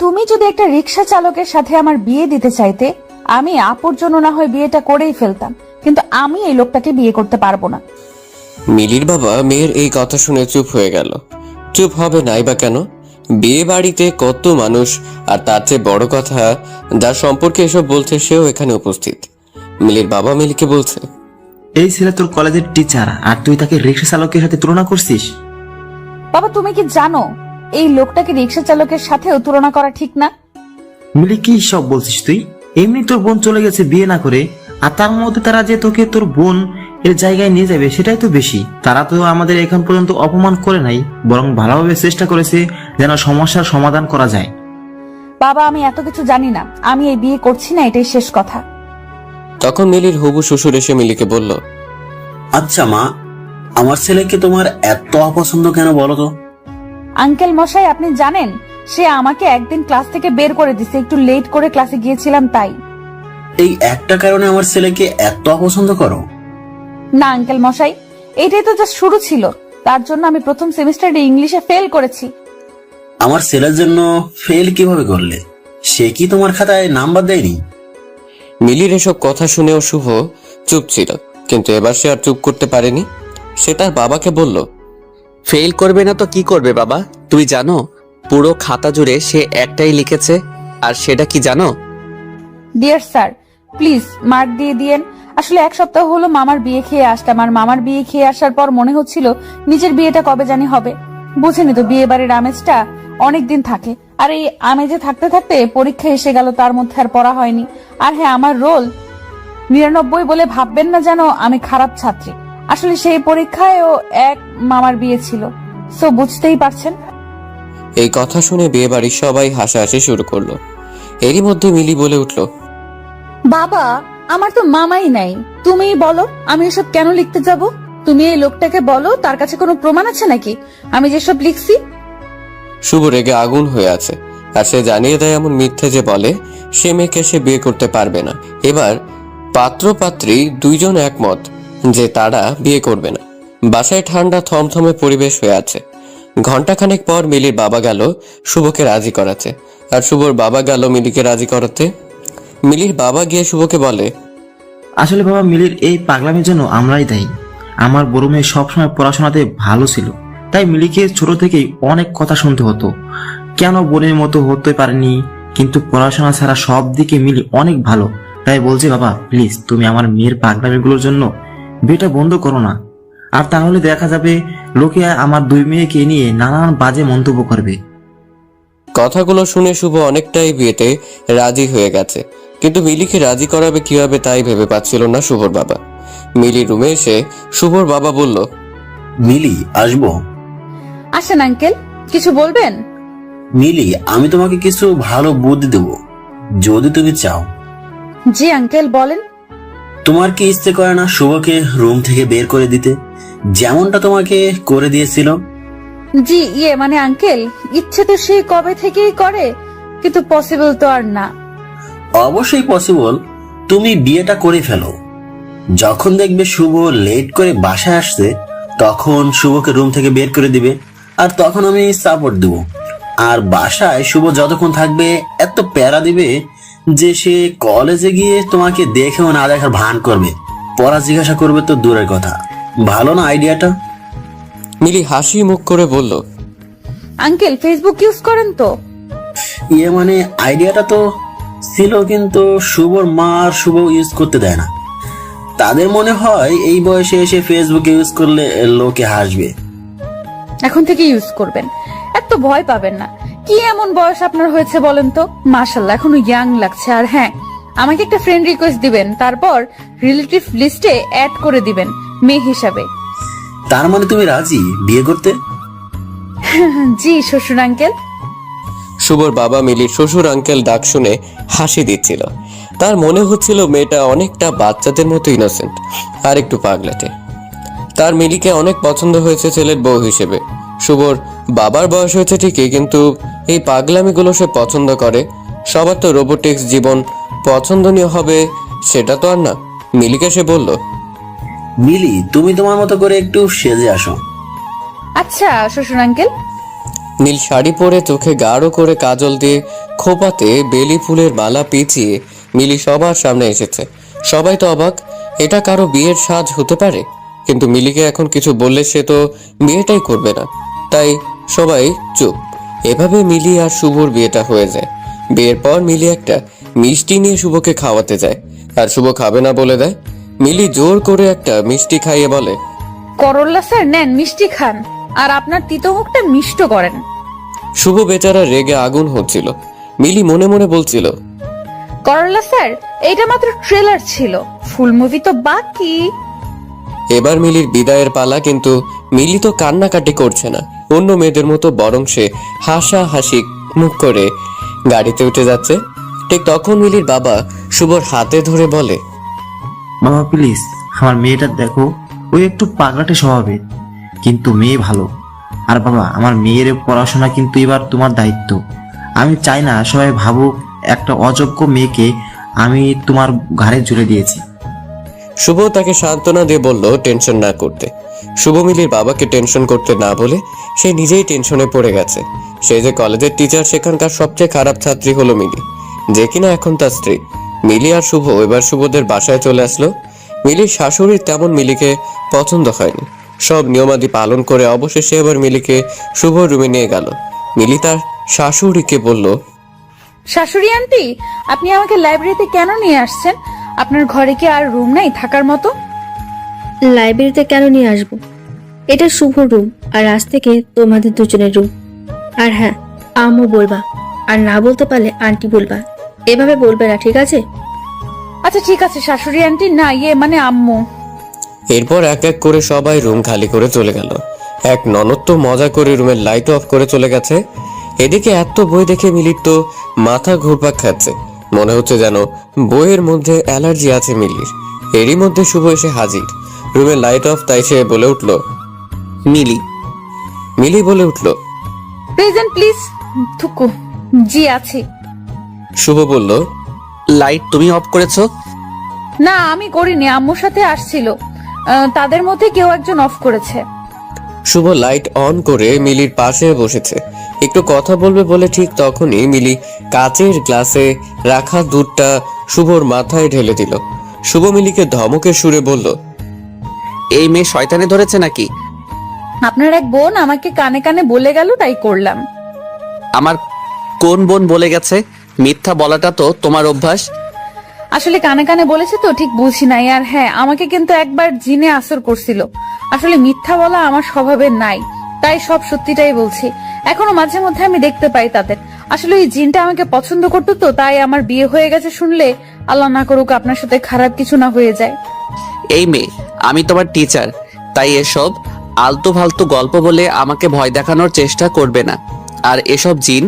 তুমি যদি একটা রিক্সা চালকের সাথে আমার বিয়ে দিতে চাইতে, আমি আপুর জন্য না হয় বিয়েটা করেই ফেলতাম, কিন্তু আমি এই লোকটাকে বিয়ে করতে পারবো না। মিলির বাবা মেয়ের এই কথা শুনে চুপ হয়ে গেল। চুপ হবে নাই বা কেন? বিয়ে বাড়িতে কত মানুষ, আর তার চেয়ে বড় কথা, যার সম্পর্কে এসব বলছে সেও এখানে উপস্থিত। মিলির বাবা মিলিকে বলছে, এই ছেলে তোর কলেজের টিচার, আর তুই তাকে রিক্সা চালকের সাথে তুলনা করছিস? বাবা, তুমি কি জানো এই লোকটাকে রিক্সা চালকের সাথেও তুলনা করা ঠিক না? মিলি, কি সব বলছিস তুই? এমনি তোর বোন চলে গেছে বিয়ে না করে, আর তার মধ্যে তারা যে তোকে তোর বোন এর জায়গায় নিয়ে যাবে সেটাই তো বেশি। তারা তো আমাদের এখন পর্যন্ত অপমান করে নাই, বরং ভালোভাবে চেষ্টা করেছে যেন সমস্যার সমাধান করা যায়। বাবা, আমি এত কিছু জানি না, আমি এই বিয়ে করছি না, এটাই শেষ কথা। তখন মিলির হবু শ্বশুর এসে মিলিকে বলল, আচ্ছা মা, আমার ছেলেকে তোমার এত অপছন্দ কেন বলো তো? আঙ্কেল মশাই, আপনি জানেন সে আমাকে একদিন ক্লাস থেকে বের করে দিছে, একটু লেট করে ক্লাসে গিয়েছিলাম তাই। এই একটা কারণে আমার ছেলেকে এত অপছন্দ করো? না আঙ্কেল মশাই, এটাই তো জাস্ট শুরু ছিল। তার জন্য আমি প্রথম সেমিস্টারে ইংলিশে ফেল করেছি। আমার ছেলের জন্য ফেল কিভাবে করলে? সে কি তোমার খাতায় নাম্বার দেয়নি? মিলির এসব কথা শুনেও শুভ চুপ ছিল, কিন্তু এবার সে আর চুপ করতে পারেনি। সে তার বাবাকে বলল, ফেল করবে না তো কি করবে বাবা? তুই জানো পুরো খাতা জুড়ে সে একটাই লিখেছে, আর সেটা কি জানো? ডিয়ার স্যার, প্লিজ মার্ক দিয়ে দিয়েন। আসলে এক সপ্তাহ হলো মামার বিয়ে খেয়ে আসলাম, আর মামার বিয়ে খেয়ে আসার পর মনে হচ্ছিল নিজের বিয়েটা কবে জানি হবে। বুঝেনি তো, বিয়ে বাড়ির আমেজটা অনেকদিন থাকে, আর এই আমেজে থাকতে থাকতে পরীক্ষা এসে গেল, তার মধ্যে আর পড়া হয়নি। আর হ্যাঁ, আমার রোল 99 বলে ভাববেন না যেন আমি খারাপ ছাত্রী। আসলে সেই পরীক্ষায়ও এক মামার বিয়ে ছিল, সো বুঝতেই পারছেন। এই কথা শুনে বিয়ে বাড়ির সবাই হাসাহাসি শুরু করলো। এরই মধ্যে মিলি বলে উঠল, বাবা, আমার তো মামাই নাই, তুমিই বলো আমি এসব কেন লিখতে যাব? তুমি এই লোকটাকে বলো তার কাছে কোনো প্রমাণ আছে নাকি আমি যেসব লিখছি? শুভ রেগে আগুন হয়ে আছে, আর সে জানিয়ে দেয় এমন মিথ্যে যে বলে সে মেয়েকে সে বিয়ে করতে পারবে না। এবার পাত্র পাত্রী দুইজন একমত যে তারা বিয়ে করবে না। বাসায় ঠান্ডা থমথমে পরিবেশ হয়ে আছে। ঘন্টাখানেক পর মিলির বাবা গেল শুভকে রাজি করাতে, আর শুভর বাবা গেল মিলিকে রাজি করাতে। মিলির বাবা গিয়ে শুভকে বলে, আসলে বাবা, মিলির এই পাগলামির জন্য আমরাই দায়ী। আমার বড় মেয়ে সবসময় পড়াশোনাতে ভালো ছিল, তাই মিলিকে ছোট থেকেই অনেক কথা শুনতে হতো, কেন বোনের মতো হতে পারেনি। কিন্তু পড়াশোনা ছাড়া সব দিকে মিলি অনেক ভালো। তাই বলছি বাবা, প্লিজ তুমি আমার মেয়ের পাগলামিগুলোর জন্য বিয়েটা বন্ধ করো না। আর তাহলে দেখা যাবে লোকে আমার দুই মেয়েকে নিয়ে নানান বাজে মন্তব্য করবে। কথাগুলো শুনে শুভ অনেকটাই বিয়েতে রাজি হয়ে গেছে, কিন্তু মিলিকে রাজি করাবে কিভাবে তাই ভেবে পাচ্ছিল না শুভর বাবা। মিলির রুমে এসে শুভর বাবা বলল, মিলি, আসবো? আসেন আঙ্কেল, কিছু বলবেন? মিলি, আমি তোমাকে কিছু ভালো বুদ্ধি দেব, যদি তুমি চাও। জি আঙ্কেল, বলেন। তোমার কি ইচ্ছে করে না শুভকে রুম থেকে বের করে দিতে, যেমনটা তোমাকে করে দিয়েছিল? জি মানে আঙ্কেল, ইচ্ছে তো সে কবে থেকেই করে, কিন্তু পসিবল তো আর না। অবশ্যই পসিবল। তুমি বিয়েটা করে ফেলো। যখন দেখবে শুভ লেট করে বাসায় আসছে, তখন শুভকে রুম থেকে বের করে দিবে, আর তখন আমি সাপোর্ট দেব। আর বাসায় শুভ যতক্ষণ থাকবে এত প্যারা দিবে যে সে কলেজে গিয়ে তোমাকে দেখেও না দেখার ভান করবে, পড়া জিজ্ঞাসা করবে তো দূরের কথা। ভালো না আইডিয়াটা? মিলি হাসি মুখ করে বলল, আঙ্কেল, ফেসবুক ইউজ করেন তো? মানে আইডিয়াটা তো ছিল, কিন্তু শুভর মা আর শুভ ইউজ করতে দেয় না। তাদের মনে হয় এই বয়সে এসে ফেসবুক ইউজ করলে লোকে হাসবে। এখন থেকে ইউজ করবেন, এত ভয় পাবেন না। কি এমন বয়স আপনার হয়েছে বলেন তো? মাশাআল্লাহ, এখনো ইয়াং লাগছে। আর হ্যাঁ, আমাকে একটা ফ্রেন্ড রিকোয়েস্ট দিবেন, তারপর রিলেটিভ লিস্টে অ্যাড করে দিবেন মেয়ে হিসাবে। তার মানে তুমি রাজি বিয়ে করতে? জি শ্বশুর আঙ্কেল। শুভর বাবা মিলির শ্বশুর আঙ্কেল ডাক শুনে হাসি দিচ্ছিল। তার মনে হচ্ছিল মেয়েটা অনেকটা বাচ্চাদের মতো ইনোসেন্ট আর একটু পাগলাটে। তার মিলিকে অনেক পছন্দ হয়েছে ছেলের বউ হিসেবে। শুভর বাবার বয়স হয়েছে ঠিকই, কিন্তু এই পাগলামিগুলো সে পছন্দ করে। সবার তো রোবোটিক্স জীবন পছন্দনীয় হবে সেটা তো আর না। মিলিকে সে বলল, মিলি, তুমি তোমার মতো করে একটু সেজে আসো। আচ্ছা শ্বশুর আঙ্কেল। নীল শাড়ি পরে চোখে গাঢ় করে কাজল দিয়ে খোপাতে বেলি ফুলের মালা পেঁচিয়ে মিলি সবার সামনে এসেছে। সবাই তো অবাক, এটা কারো বিয়ের সাজ হতে পারে? কিন্তু মিলিকে এখন কিছু বললে সে তো বিয়েটাই করবে না, তাই সবাই চুপ। এভাবে মিলি আর শুভর বিয়েটা হয়ে যায়। বিয়ের পর মিলি একটা মিষ্টি নিয়ে শুভকে খাওয়াতে যায়, আর শুভ খাবে না বলে দেয়। মিলি জোর করে একটা মিষ্টি খাইয়ে বলে, করল্লা স্যার নেন, মিষ্টি খান, আর আপনার তিতো মুখটা মিষ্ট করেন। শুভ বেচারা রেগে আগুন হচ্ছিল। মিলি মনে মনে বলছিল, করল্লা স্যার এইটা মাত্র ট্রেলার ছিল, ফুল মুভি তো বাকি। এবার মিলির বিদায়ের পালা। কিন্তু মিলি তো কান্নাকাটি করছে না অন্য মেয়েদের মতো, বরং সে হাসি মুখ করে গাড়িতে উঠে যাচ্ছে। ঠিক তখন মিলির বাবা শুভর হাতে ধরে বলে, বাবা প্লিজ, আমার মেয়েটা দেখো, ওই একটু পাগলাটে স্বভাবের, কিন্তু মেয়ে ভালো। আর বাবা, আমার মেয়ের পড়াশোনা কিন্তু এবার তোমার দায়িত্ব। আমি চাই না সবাই ভাবুক একটা অযোগ্য মেয়েকে আমি তোমার ঘাড়ে জুড়ে দিয়েছি। শুভ তাকে সান্ত্বনা দিয়ে বলল টেনশন না করতে। শুভ মিলির বাবাকে টেনশন করতে না বলে সে নিজেই টেনশনে পড়ে গেছে। সে যে কলেজের টিচার, সেখানকার সবচেয়ে খারাপ ছাত্রী হলো মিলি, যে কিনা এখন তার স্ত্রী। মিলি আর শুভ এবার শুভদের বাসায় চলে আসলো। মিলির শাশুড়ির তেমন মিলিকে পছন্দ হয়নি। সব নিয়মাদি পালন করে অবশেষে এবার মিলিকে শুভ রুমে নিয়ে গেল। মিলি তার শাশুড়িকে বলল, শাশুড়ি আন্টি, আপনি আমাকে লাইব্রেরিতে কেন নিয়ে আসছেন? আপনার ঘরে কি আর রুম নাই থাকার মতো? লাইব্রেরিতে কেন নিয়ে আসবো? এটা শুভ রুম, আর আজ থেকে তোমাদের দুজনের রুম। আর হ্যাঁ, আম্মু বলবা, আর না বলতে পারলে আন্টি বলবা। এভাবে বলবে না, ঠিক আছে? আচ্ছা ঠিক আছে শাশুড়ি আন্টি, না মানে আম্মু। এরপর এক এক করে সবাই রুম খালি করে চলে গেল। এক ননদ তো মজা করে রুমের লাইট অফ করে চলে গেছে। এদিকে এত বই দেখে মিলির তো মাথা ঘুরপাক খাচ্ছে। মনে হচ্ছে যেন বইয়ের মধ্যে অ্যালার্জি আছে মিলির। এরই মধ্যে শুভ এসে হাজির। রুমের লাইট অফ, তাই সে বলে উঠল, মিলি। মিলি বলে উঠল, প্রেজেন্ট প্লিজ। থুকু, জি আছে। শুভ বলল, লাইট তুমি অফ করেছো? না আমি করিনি, আম্মুর সাথে আসছিল, তাদের মধ্যে কেউ একজন অফ করেছে। শুভ লাইট অন করে মিলির পাশে বসেছে। একটু কথা বলবে বলে ঠিক তখনই মিলি কাচের গ্লাসে রাখা দুধটা শুভর মাথায় ঢেলে দিল। শুভ মিলিকে ধমকের সুরে বলল, এই মেয়ে শয়তানে ধরেছে নাকি? আপনার এক বোন আমাকে কানে কানে বলে গেল, তাই করলাম। আমার কোন বোন বলে গেছে? মিথ্যা বলাটা তো তোমার অভ্যাস। আসলে কানে কানে বলেছে তো ঠিক বুঝি নাই। আর হ্যাঁ, আমাকে কিন্তু একবার জিনে আসর করছিল। আসলে মিথ্যা বলা আমার স্বভাবে নাই, তাই সব সত্যিটাই বলছি। এখনো মাঝে মধ্যে আমি দেখতে পাই তাদের। আসলে ওই জিনটা আমাকে পছন্দ করতো তো, তাই আমার বিয়ে হয়ে গেছে শুনলে আল্লাহ না করুক আপনার সাথে খারাপ কিছু না হয়ে যায়। এই মেয়ে, আমি তোমার টিচার, তাই এসব আলতু ফালতু গল্প বলে আমাকে ভয় দেখানোর চেষ্টা করবে না। আর এসব জিন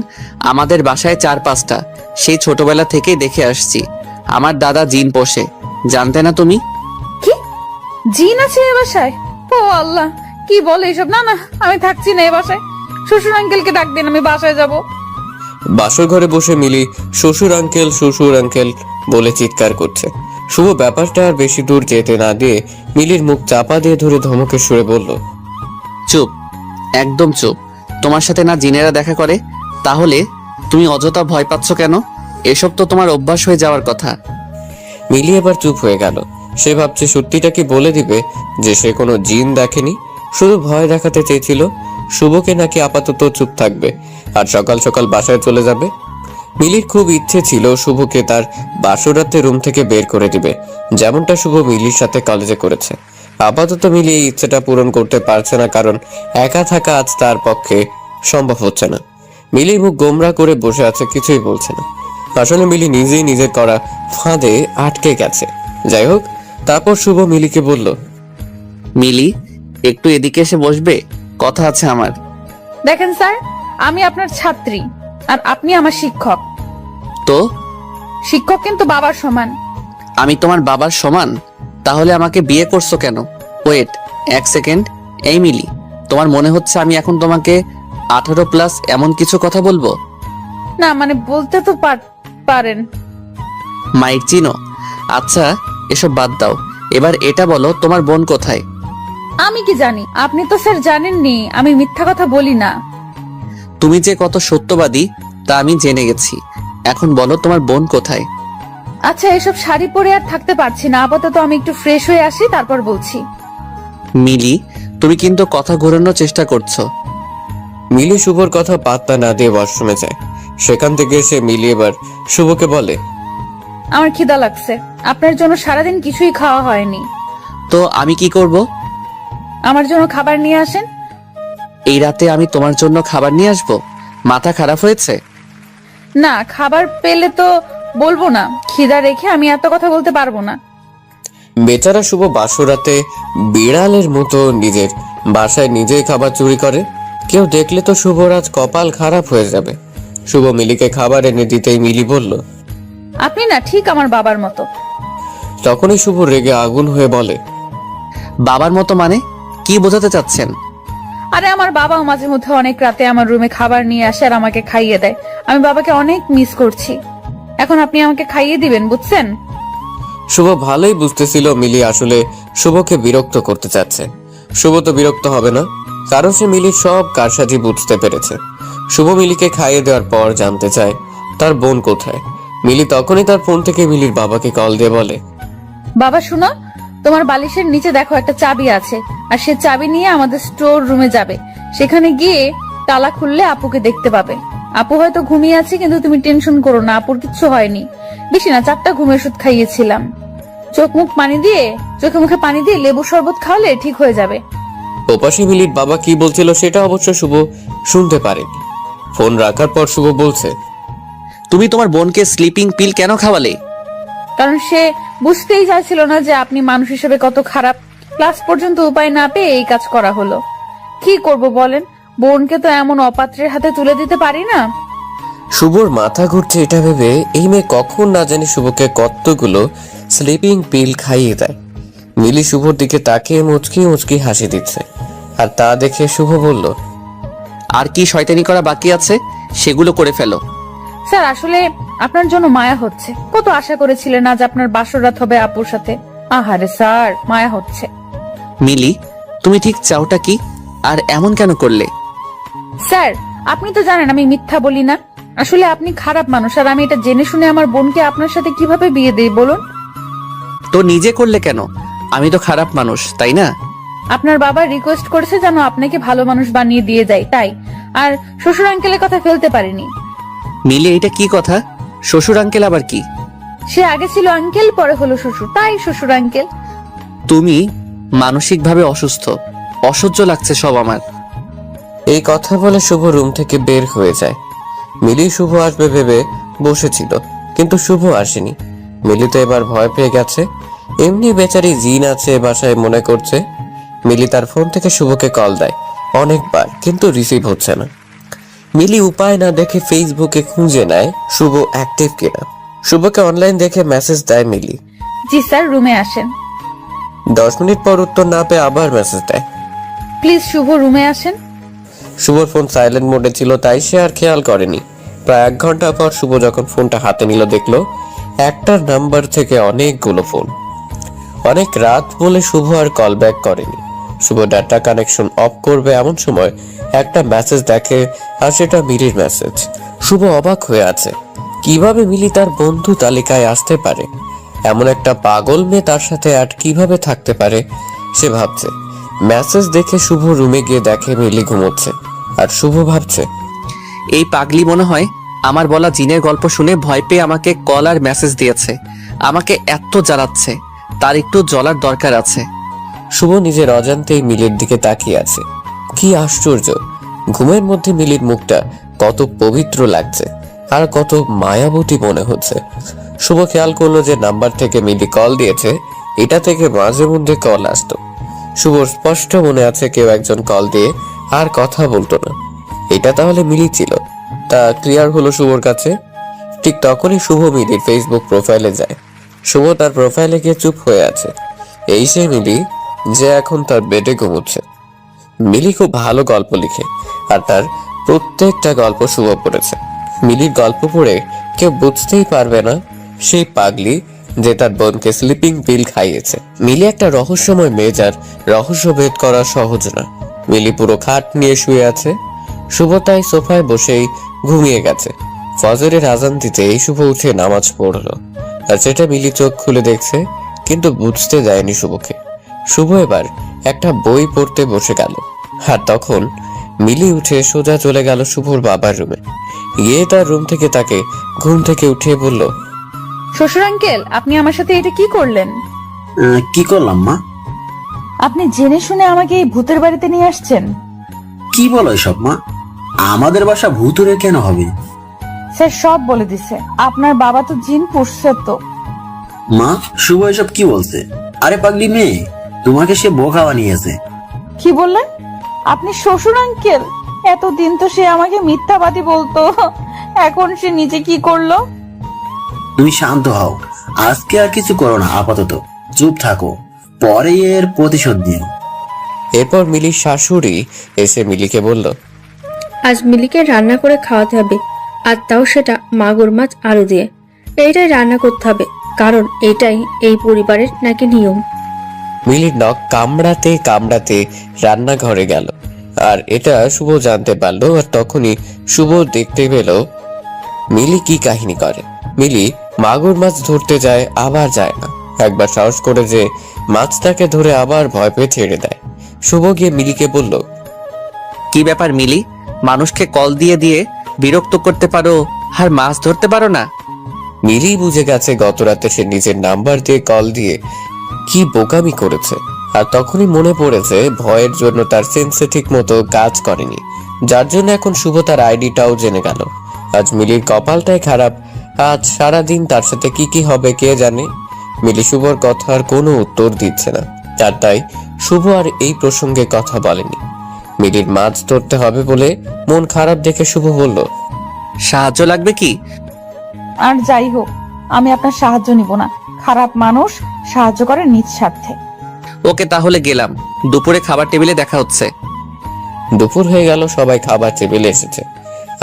আমাদের বাসায় 4-5টা, সেই ছোটবেলা থেকেই দেখে আসছি। আমার দাদা জিন পোষে, জানতে না তুমি? কি জিন আছে এ বাসায়? ও আল্লাহ, কি বলে এসব? না না, আমি থাকছি না এ বাসায়। শ্বশুর আঙ্কেলকে ডাক দিন, আমি বাসায় যাব। বাসর ঘরে বসে মিলি শ্বশুর আঙ্কেল বলে চিৎকার করছে। শুভ ব্যাপারটা আর বেশি দূর যেতে না দিয়ে মিলির মুখ চাপা দিয়ে ধরে ধমকের সুরে বলল, চুপ, একদম চুপ। তোমার সাথে না জিনেরা দেখা করে, তাহলে তুমি অযথা ভয় পাচ্ছ কেন? এসব তো তোমার অভ্যাস হয়ে যাওয়ার কথা। মিলি এবার চুপ হয়ে গেল। সে ভাবছে সত্যিটা কি বলে দিবে যে সে কোনো জিন দেখেনি, শুধু ভয় দেখাতে চেয়েছিল। শুভকে নাকি আপাতত চুপ থাকবে আর সকাল সকাল বাসায় চলে যাবে। মিলির খুব ইচ্ছে ছিল শুভকে তার বাসরাতে রুম থেকে বের করে দিবে, যেমনটা শুভ মিলির সাথে কলেজে করেছে। আপাতত মিলি এই ইচ্ছেটা পূরণ করতে পারছে না, কারণ একা থাকা আজ তার পক্ষে সম্ভব হচ্ছে না। মিলি মুখ গোমরা করে বসে আছে, কিছুই বলছে না। আসলে মিলি নিজেই নিজের করা ফাঁদে আটকে গেছে। যাই হোক, তারপর শুভ মিলিকে বলল, মিলি, একটু এদিকে এসে বসবে, কথা আছে আমার। দেখেন স্যার, আমি আপনার ছাত্রী আর আপনি আমার শিক্ষক। তো শিক্ষক কিন্তু বাবার সমান। আমি তোমার বাবার সমান? তাহলে আমাকে বিয়ে করছো কেন? Wait, 1 second. এই মিলি, তোমার মনে হচ্ছে আমি এখন তোমাকে 18+ এমন কিছু কথা বলবো? না মানে বলতে তো পারেন। মাইক চিনো? আচ্ছা, এসব বাদ দাও। এবার এটা বলো, তোমার বোন কোথায়? আমি কি জানি? আপনি তো স্যার জানেননি, আমি মিথ্যা কথা বলি না। তুমি যে কত সত্যবাদী তা আমি জেনে গেছি। এখন বলো তোমার বোন কোথায়? আচ্ছা, এসব শাড়ি পরে আর থাকতে পারছি না, আপাতত আমি একটু ফ্রেশ হয়ে আসি, তারপর বলছি। মিলি, তুমি কিন্তু কথা ঘোরানোর চেষ্টা করছো। মিলি শুভর কথা পাত্তা না দিয়ে ওয়াশরুমে যায়। সেখান থেকে এসে মিলি এবার শুভকে বলে, আমার খিদা লাগছে, আপনার জন্য সারাদিন কিছুই খাওয়া হয়নি। তো আমি কি করব? আমার জন্য খাবার নিয়ে আসেন। এই রাতে আমি তোমার জন্য খাবার নিয়ে আসবো? মাথা খারাপ হয়েছে? না, খাবার পেলে তো বলবো না, খিদা রেখে আমি এত কথা বলতে পারবো না। বেচারা শুভ বাসরাতে বিড়ালের মতো নিজের বাসায় নিজেই খাবার চুরি করে। কেউ দেখলে তো শুভর আজ কপাল খারাপ হয়ে যাবে। শুভ মিলিকে খাবার এনে দিতেই মিলি বলল, আপনি না ঠিক আমার বাবার মতো। তখনই শুভ রেগে আগুন হয়ে বলে, বাবার মতো মানে কি বোঝাতে চাচ্ছেন? আরে আমার বাবাও মাঝে মধ্যে অনেক রাতে আমার রুমে খাবার নিয়ে আসে আর আমাকে খাইয়ে দেয়। আমি বাবাকে অনেক মিস করছি। এখন আপনি আমাকে খাইয়ে দিবেন, বুঝছেন? শুভ ভালোই বুঝতেছিল মিলি আসলে শুভকে বিরক্ত করতে চাচ্ছে। শুভ তো বিরক্ত হবে না, কারণ সে মিলির সব কারসাজি বুঝতে পেরেছে। শুভ মিলিকে খাইয়ে দেওয়ার পর জানতে চায় তার বোন কোথায়। মিলি তখনই তার ফোন থেকে মিলির বাবাকে কল দিয়ে বলে, বাবা শুনো, তোমার বালিশের নিচে দেখো একটা চাবি আছে, আর সে চাবি নিয়ে আমাদের স্টোর রুমে যাবে। সেখানে গিয়ে তালা খুললে আপুকে দেখতে পাবে। আপু হয়তো ঘুমিয়ে আছে, কিন্তু তুমি টেনশন করো না, আপুর কিচ্ছু হয়নি। বেশি না, 4টা ঘুমের ওষুধ খাইয়েছিলাম। চোখে মুখে পানি দিয়ে লেবু শরবত খাওয়ালে ঠিক হয়ে যাবে। ওপাশে মিলির বাবা কি বলছিল সেটা অবশ্য শুভ শুনতে পারেনি। ফোন রাখার পর শুভ বলছে, তুমি তোমার বোনকে স্লিপিং পিল কেন খাওয়ালে? কারণ সে বুঝতেই চাইছিল না যে আপনি মানুষ হিসেবে কত খারাপ। ক্লাস পর্যন্ত উপায় না পেয়ে এই কাজ করা হলো। কি করব বলেন, বোনকে তো এমন অপাত্রের হাতে তুলে দিতে পারি না। শুভর মাথা ঘুরছে এটা ভেবে এই মেয়ে কখন না জানি শুভকে কতগুলো স্লিপিং পিল খাইয়ে দেয়। মিলি শুভর দিকে তাকিয়ে মুচকি মুচকি হাসি দিচ্ছে, আর তা দেখে শুভ বলল, আর কি শয়তানি করা বাকি আছে সেগুলো করে ফেলো। স্যার, আসলে আপনার জন্য মায়া হচ্ছে। কত আশা করেছিলেন আজ আপনার বাসর রাত হবে আপুর সাথে। আহারে স্যার, মায়া হচ্ছে। মিলি, তুমি ঠিক চাওটা কি, আর এমন কেন করলে? স্যার, আপনি তো জানেন আমি মিথ্যা বলি না। আসলে আপনি খারাপ মানুষ, আর আমি এটা জেনে শুনে আমার বোনকে আপনার সাথে কিভাবে বিয়ে দেই বলুন? তো নিজে করলে কেন? আমি তো খারাপ মানুষ, তাই না? আপনার বাবা রিকোয়েস্ট করেছে যেন আপনাকে ভালো মানুষ বানিয়ে দিয়ে যায়, তাই। আর শ্বশুর আঙ্কেলের কথা ফেলতে পারিনি। মিলি, এটা কি কথা? শ্বশুর আঙ্কেল আবার কি? সে আগে ছিল আঙ্কেল, পরে হলো শ্বশুর, তাই শ্বশুর আঙ্কেল। তুমি মানসিকভাবে অসুস্থ। অসহ্য লাগছে সব আমার। এই কথা বলে শুভ রুম থেকে বের হয়ে যায়। মিলি শুভ আসবে ভেবে বসেছিল, কিন্তু শুভ আসেনি। মিলি তো এবার ভয় পেয়ে গেছে। এমনি বেচারি জিন আছে বাসায় মনে করছে। মিলি তার ফোন থেকে শুভকে কল দেয় অনেকবার, কিন্তু রিসিভ হচ্ছে না। মিলি উপায় না দেখে ফেসবুকে খুঁজে নেয় শুভ অ্যাক্টিভ কিনা। শুভকে অনলাইন দেখে মেসেজ দেয় মিলি। জি স্যার, রুমে আসেন। 10 মিনিট পর উত্তর না পেয়ে আবার মেসেজ দেয়। প্লিজ শুভ, রুমে আসেন। শুভর ফোন সাইলেন্ট মোডে ছিল, তাই সে আর খেয়াল করেনি। প্রায় 1 ঘন্টা পর শুভ যখন ফোনটা হাতে নিল, দেখলো একটার নাম্বার থেকে অনেকগুলো ফোন। অনেক রাত বলে শুভ আর কল ব্যাক করেনি। শুভ ডাটা কানেকশন অফ করবে এমন সময় একটা মেসেজ দেখে, আর সেটা মিলির মেসেজ। শুভ অবাক হয়ে আছে, কিভাবে মিলি তার বন্ধু তালিকায় আসতে পারে? এমন একটা পাগল মেয়ে তার সাথে আর কিভাবে থাকতে পারে সে ভাবছে। মেসেজ দেখে শুভ রুমে গিয়ে দেখে মিলি ঘুমোচ্ছে, আর শুভ ভাবছে, এই পাগলি মনে হয় আমার বলা জিনের গল্প শুনে ভয় পেয়ে আমাকে কল আর মেসেজ দিয়েছে। আমাকে এত জ্বালাচ্ছে, তার একটু জ্বলার দরকার আছে। শুভ নিজের অজান্তেই মিলির দিকে তাকিয়ে আছে। কি আশ্চর্য, ঘুমের মধ্যে মিলির মুখটা কত পবিত্র লাগছে, আর কত মায়াবতী মনে হচ্ছে। শুভ খেয়াল করলো যে নাম্বার থেকে মিলি কল দিয়েছে, এটা থেকে মাঝে মধ্যে কল আসতো। শুভর স্পষ্ট মনে আছে কেউ একজন কল দিয়ে আর কথা বলতো না। এটা তাহলে মিলি ছিল, তা ক্লিয়ার হলো শুভর কাছে। ঠিক তখনই শুভ মিলির ফেসবুক প্রোফাইলে যায়। শুভ তার প্রোফাইলে গিয়ে চুপ হয়ে আছে। এই সে মিলি যে এখন তার বেডে ঘুমোচ্ছে। মিলি খুব ভালো গল্প লিখে, আর তার প্রত্যেকটা গল্প শুভ পড়েছে। মিলির গল্প পড়ে কেউ বুঝতেই পারবে না সেই পাগলি যে তার বোনকে স্লিপিং পিল খাইয়েছে। মিলি একটা রহস্যময় মেয়ে, যার রহস্য ভেদ করা সহজ না। মিলি পুরো খাট নিয়ে শুয়ে আছে, শুভ তাই সোফায় বসেই ঘুমিয়ে গেছে। ফজরের আজান দিতেই শুভ উঠে নামাজ পড়লো, আর সেটা মিলি চোখ খুলে দেখছে, কিন্তু বুঝতে দেয়নি শুভকে। শুভ এবার একটা বই পড়তে বসে গেল, আর তখন মিলি উঠে সোজা চলে গেল শুভর বাবার রুমে। গিয়ে তার রুম থেকে তাকে ঘুম থেকে উঠিয়ে বলল, শ্বশুর আঙ্কেল, আপনি আমার সাথে এটা কি করলেন? কি করলাম মা? আপনি জেনে শুনে আমাকে এই ভূতের বাড়িতে নিয়ে আসছেন? কি বলো এসব মা? আমাদের বাসা ভূতুরে কেন হবে? স্যার সব বলে দিছে, আপনার বাবা তো জিন পুষছে তো। মা, শুভ এসব কি বলছে? আরে পাগলি মেয়ে, তোমাকে সে বোকা বানিয়েছে। কি বললেন আপনি? শ্বশুর আঙ্কেল, এতদিন তো সে আমাকে মিথ্যাবাদী বলতো, এখন সে নিজে কি করলো? তুমি শান্ত হও, আজকে আর কিছু করো না, আপাতত চুপ থাকো, পরে এর প্রতিশোধ দিও। এরপর মিলির শাশুড়ি এসে মিলিকে বলল, আজ মিলিকে রান্না করে খাওয়াতে হবে, আর তাও সেটা মাগুর মাছ আলু দিয়ে। এইটাই রান্না করতে হবে, কারণ এটাই এই পরিবারের নাকি নিয়ম। মিলির নখ কামড়াতে কামড়াতে রান্নাঘরে গেল, আর এটা শুভ জানতে পারলো। আর তখনই শুভ দেখতে পেল মিলি কি কাহিনী করে। মিলি মাগুর মাছ ধরতে যায়, আবার যায় না। একবার সাহস করে যে মাছটাকে ধরে আবার ভয় পেয়ে ছেড়ে দেয়। শুভ গিয়ে মিলিকে বলল, কি ব্যাপার মিলি, মানুষকে কল দিয়ে দিয়ে বিরক্ত করতে পারো আর মাছ ধরতে পারো না? মিলি বুঝে গেছে গত রাতে সে নিজের নাম্বার দিয়ে কল দিয়ে কি বোকামি করেছে। আর তখনই মনে পড়েছে ভয়ের জন্য তার সেন্সে ঠিক মতো কাজ করেনি, যার জন্য এখন শুভ তার আইডিটাও জেনে গেল। আজ মিলির কপালটাই খারাপ, আজ সারাদিন তার সাথে কি কি হবে কে জানে। মিলি শুভর কথার কোনো উত্তর দিচ্ছে না, আর তাই শুভ আর এই প্রসঙ্গে কথা বলেনি। মিলির মাছ ধরতে হবে বলে মন খারাপ দেখে শুভ বলল, সাহায্য লাগবে কি? আর যাই হোক, আমি আপনার সাহায্য নিব না। খারাপ মানুষ সাহায্য করে নিজ স্বার্থে। ওকে, তাহলে গেলাম। দুপুরে খাবার টেবিলে দেখা হচ্ছে। দুপুর হয়ে গেল, সবাই খাবার টেবিলে এসেছে।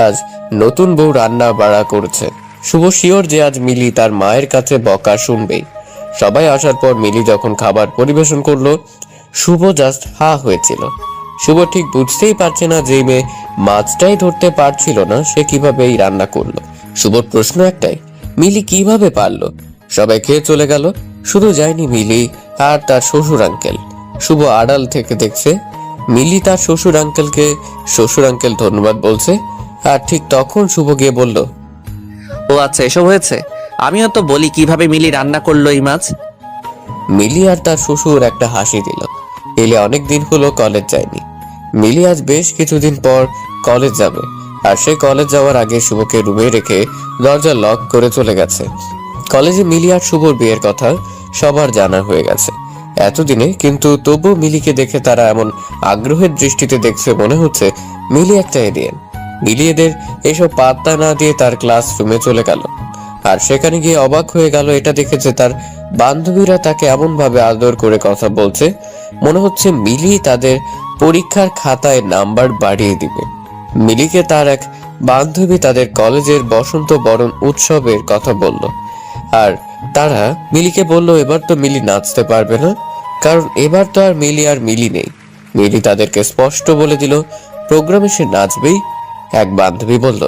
আজ নতুন বউ রান্না বাড়া করছে। শুভ শিওর যে আজ মিলি তার মায়ের কাছে বকা শুনবেই। সবাই আসার পর মিলি যখন খাবার পরিবেশন করলো, শুভ জাস্ট হা হয়েছিল। শুভ ঠিক বুঝতেই পারছে না যে মেয়ে মাছটাই ধরতে পারছিল না, সে কিভাবে এই রান্না করলো। শুভর প্রশ্ন একটাই, মিলি কিভাবে পারলো? সবাই খেয়ে চলে গেল, শুধু যায়নি মিলি আর তার শ্বশুর আঙ্কেল। শুভ আড়াল থেকে দেখছে মিলি তার শ্বশুর আঙ্কেল ধন্যবাদ বলছে। আর ঠিক তখন শুভ গিয়ে বলল, ও আচ্ছা, এসব হয়েছে। আমিও তো বলি কিভাবে মিলি রান্না করলো এই মাছ। মিলি আর তার শ্বশুর একটা হাসি দিল। মিলি অনেক দিন হলো কলেজ যায়নি। মিলি আজ বেশ কিছুদিন পর কলেজ যাবে, আর সে কলেজ যাওয়ার আগে শুভকে রুমে রেখে দরজা লক করে চলে গেছে। কলেজে মিলি আর শুভর বিয়ের কথা সবার জানা হয়ে গেছে এতদিনে, কিন্তু তবু মিলিকে দেখে তারা এমন আগ্রহের দৃষ্টিতে দেখছে মনে হচ্ছে মিলি একটা এলিয়েন। মিলি এদের এসব পাত্তা না দিয়ে তার ক্লাসরুমে চলে গেল, আর সেখানে গিয়ে অবাক হয়ে গেল এটা দেখে যে তার বান্ধবীরা তাকে এমন ভাবে আদর করে কথা বলছে মনে হচ্ছে মিলি তাদের পরীক্ষার খাতায় নাম্বার বাড়িয়ে দিবে। মিলিকে তার এক বান্ধবী তাদের কলেজের বসন্ত বরণ উৎসবের কথা বলল, আর তারা মিলিকে বলল এবার তো মিলি নাচতে পারবে না, কারণ এবার তো আর মিলি নেই। মিলি তাদেরকে স্পষ্ট বলে দিল প্রোগ্রামে সে নাচবেই। এক বান্ধবী বলল,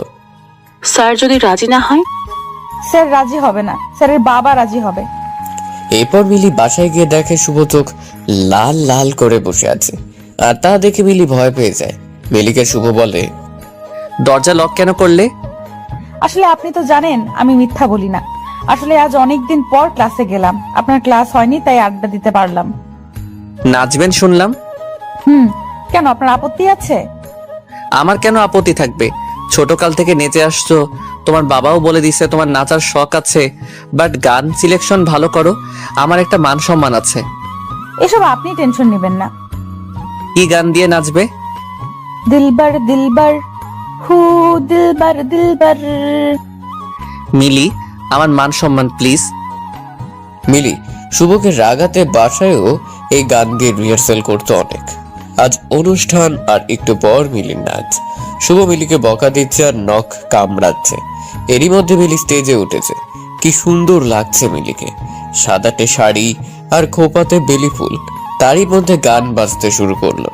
স্যার যদি রাজি না হয়? স্যার রাজি হবে না, স্যারের বাবা রাজি হবে। এরপর মিলি বাসায় গিয়ে দেখে শুভ চোখ লাল লাল করে বসে আছে, আর তা দেখে মিলি ভয় পেয়ে যায়। মিলিকে শুভ বলে, দরজা লক কেন করলে? আসলে আপনি তো জানেন আমি মিথ্যা বলি না। আসলে আজ অনেকদিন পর ক্লাসে গেলাম, আপনার ক্লাস হয়নি তাই আড্ডা দিতে পারলাম। নাচবেন শুনলাম। কেন, আপনার আপত্তি আছে? আমার কেন আপত্তি থাকবে? ছোটকাল থেকে নেচে আসছো, তোমার বাবাও বলে দিছে তোমার নাচার শখ আছে, বাট গান সিলেকশন ভালো করো। আমার একটা মান সম্মান আছে। এসব আপনি টেনশন নেবেন না। কি গান দিয়ে নাচবে? দিলবার দিলবার হু দিলবার দিলবার। মিলি, আমার মান সম্মান প্লিজ। মিলি শুভকে রাগাতে বাসায়ও এই গান দিয়ে রিহার্সেল করতো অনেক। আজ অনুষ্ঠান, আর একটু পর মিলির নাচ। শুভ মিলিকে বকা দিচ্ছে আর নখ কামড়াচ্ছে। এরই মধ্যে মিলি স্টেজে উঠেছে। কি সুন্দর লাগছে মিলিকে, সাদাটে শাড়ি আর খোপাতে বেলি ফুল। তারই মধ্যে গান বাজতে শুরু করলো।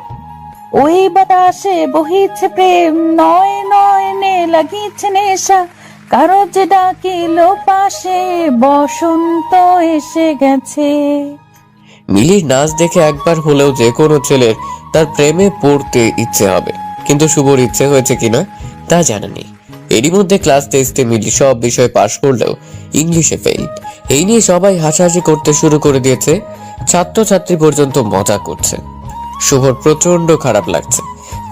ওই বাতাসে বহিছে প্রেম, নয় নয়নে লাগিছে নেশা, কারো যে ডাকিল পাশে, বসন্ত এসে গেছে। মিলির নাচ দেখে একবার হলেও যে কোনো ছেলের তার প্রেমে পড়তে ইচ্ছে হবে, কিন্তু শুভর ইচ্ছে হয়েছে কিনা তা জানা নেই। এরই মধ্যে ক্লাস টেস্টে মিলি সব বিষয় পাশ করলেও ইংলিশে ফেল। এই নিয়ে সবাই হাসাহাসি করতে শুরু করে দিয়েছে, ছাত্রছাত্রী পর্যন্ত মজা করছে। শুভর প্রচন্ড খারাপ লাগছে,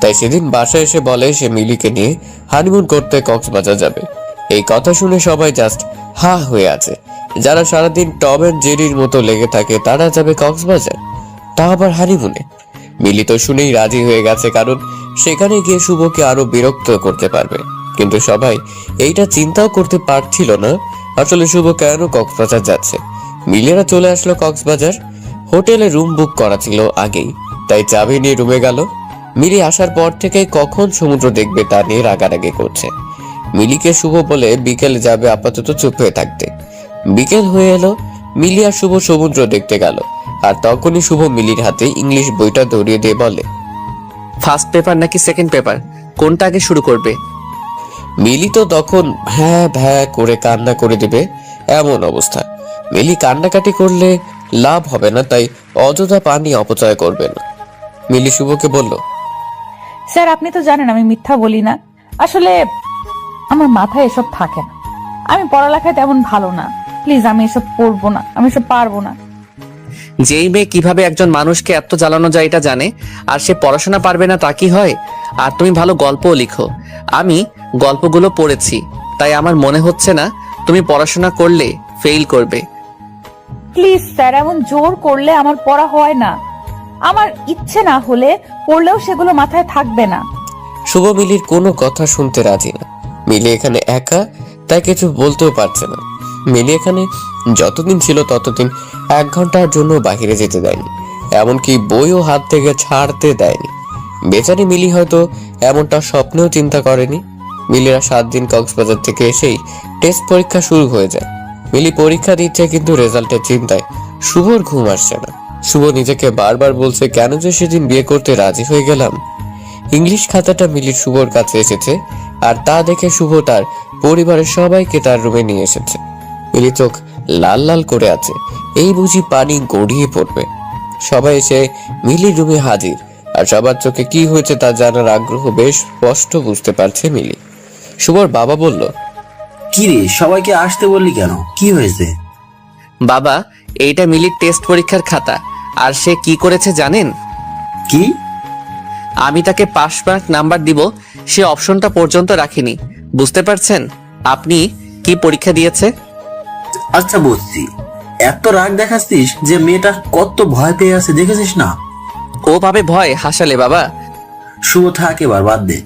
তাই সেদিন বাসায় এসে বলে সে মিলিকে নিয়ে হানিমুন করতে কক্সবাজার যাবে। এই কথা শুনে সবাই জাস্ট হা হয়ে আছে। যারা সারাদিন টম অ্যান্ড জেরির মতো লেগে থাকে তারা যাবে কক্সবাজার, তা আবার হানিমুনে। মিলি তো শুনেই রাজি হয়ে গেছে, কারণ সেখানে গিয়ে শুভকে আরো বিরক্ত করতে পারবে। কিন্তু সবাই এইটা চিন্তাও করতে পারছিল না আসলে শুভ কেন কক্সবাজার যাচ্ছে। মিলিরা চলে আসলো কক্সবাজার। হোটেলে রুম বুক করা ছিল আগেই, তাই চাবি নিয়ে রুমে গেল। মিলি আসার পর থেকে কখন সমুদ্র দেখবে তা নিয়ে রাগারাগি করছে। মিলিকে শুভ বলে বিকেলে যাবে, আপাতত চুপ হয়ে থাকতে। বিকেল হয়ে এলো, মিলি আর শুভ সমুদ্র দেখতে গেল। আর তখনই শুভ মিলির হাতে ইংলিশ বইটা ধরিয়ে দিয়ে বলে, ফার্স্ট পেপার নাকি সেকেন্ড পেপার, কোনটা আগে শুরু করবে? মিলি তো তখন ভ্যা ভ্যা করে কান্না করে দিবে এমন অবস্থা। মিলি কান্নাকাটি করলে লাভ হবে না, তাই অযথা পানি অপচয় করবে না। মিলি শুভকে বলল, স্যার আপনি তো জানেন আমি মিথ্যা বলি না, আসলে আমার মাথায় এসব থাকে না, আমি পড়ালেখায় তেমন ভালো না, প্লিজ আমি এসব পড়বো না, আমি এসব পারবো না। যেই মেয়ে কিভাবে একজন মানুষকে এত জ্বালানো যায় এটা জানে, আর সে পড়াশোনা পারবে না তা কি হয়? আর তুমি ভালো গল্পও লিখো, আমি গল্পগুলো পড়েছি, তাই আমার মনে হচ্ছে না তুমি পড়াশোনা করলে ফেল করবে। প্লিজ স্যার, এমন জোর করলে আমার পড়া হয় না, আমার ইচ্ছে না হলে পড়লেও সেগুলো মাথায় থাকবে না। শুভ মিলির কোনো কথা শুনতে রাজি না। মিলি এখানে একা, তাই কিছু বলতেও পারছে না। মিলি এখানে যতদিন ছিল ততদিন 1 ঘন্টার জন্য বাহিরে যেতে দেয়নি, এমনকি বইও হাত থেকে ছাড়তে দেয়নি। বেচারি মিলি হয়তো এমনটা স্বপ্নেও চিন্তা করেনি। মিলিরা 7 দিন কক্সবাজার থেকে এসেই টেস্ট পরীক্ষা শুরু হয়ে যায়। মিলি পরীক্ষা দিচ্ছে, কিন্তু রেজাল্টের চিন্তায় শুভর ঘুম আসছে না। শুভ নিজেকে বারবার বলছে, কেন যে সেদিন বিয়ে করতে রাজি হয়ে গেলাম। ইংলিশ খাতাটা মিলির শুভর কাছে এসেছে, আর তা দেখে শুভ তার পরিবারের সবাইকে তার রুমে নিয়ে এসেছে। মিলি চোখ লাল লাল করে আছে, এই বুঝি পানি গড়িয়ে পড়বে। সবাই এসে মিলির রুমে হাজির, আর সবার চোখে কি হয়েছে তা জানার আগ্রহ বেশ স্পষ্ট বুঝতে পারছে মিলি। শুভর বাবা বলল, কি রে, সবাইকে আসতে বললি কেন, কি হয়েছে? বাবা, এইটা মিলির টেস্ট পরীক্ষার খাতা, আর সে কি করেছে জানেন? কি? আমি তাকে পাস মার্ক নাম্বার দিব, সে অপশনটা পর্যন্ত রাখিনি। বুঝতে পারছেন আপনি কি পরীক্ষা দিয়েছে? আচ্ছা বুঝছি, এত রাগ দেখাচ্ছিস যে মেয়েটা কত ভয় পেয়ে আছে, দেখেছিস না? ও ভাবে ভয় হাসালে বাবা। শুভ থাক, এবার বাদ দে,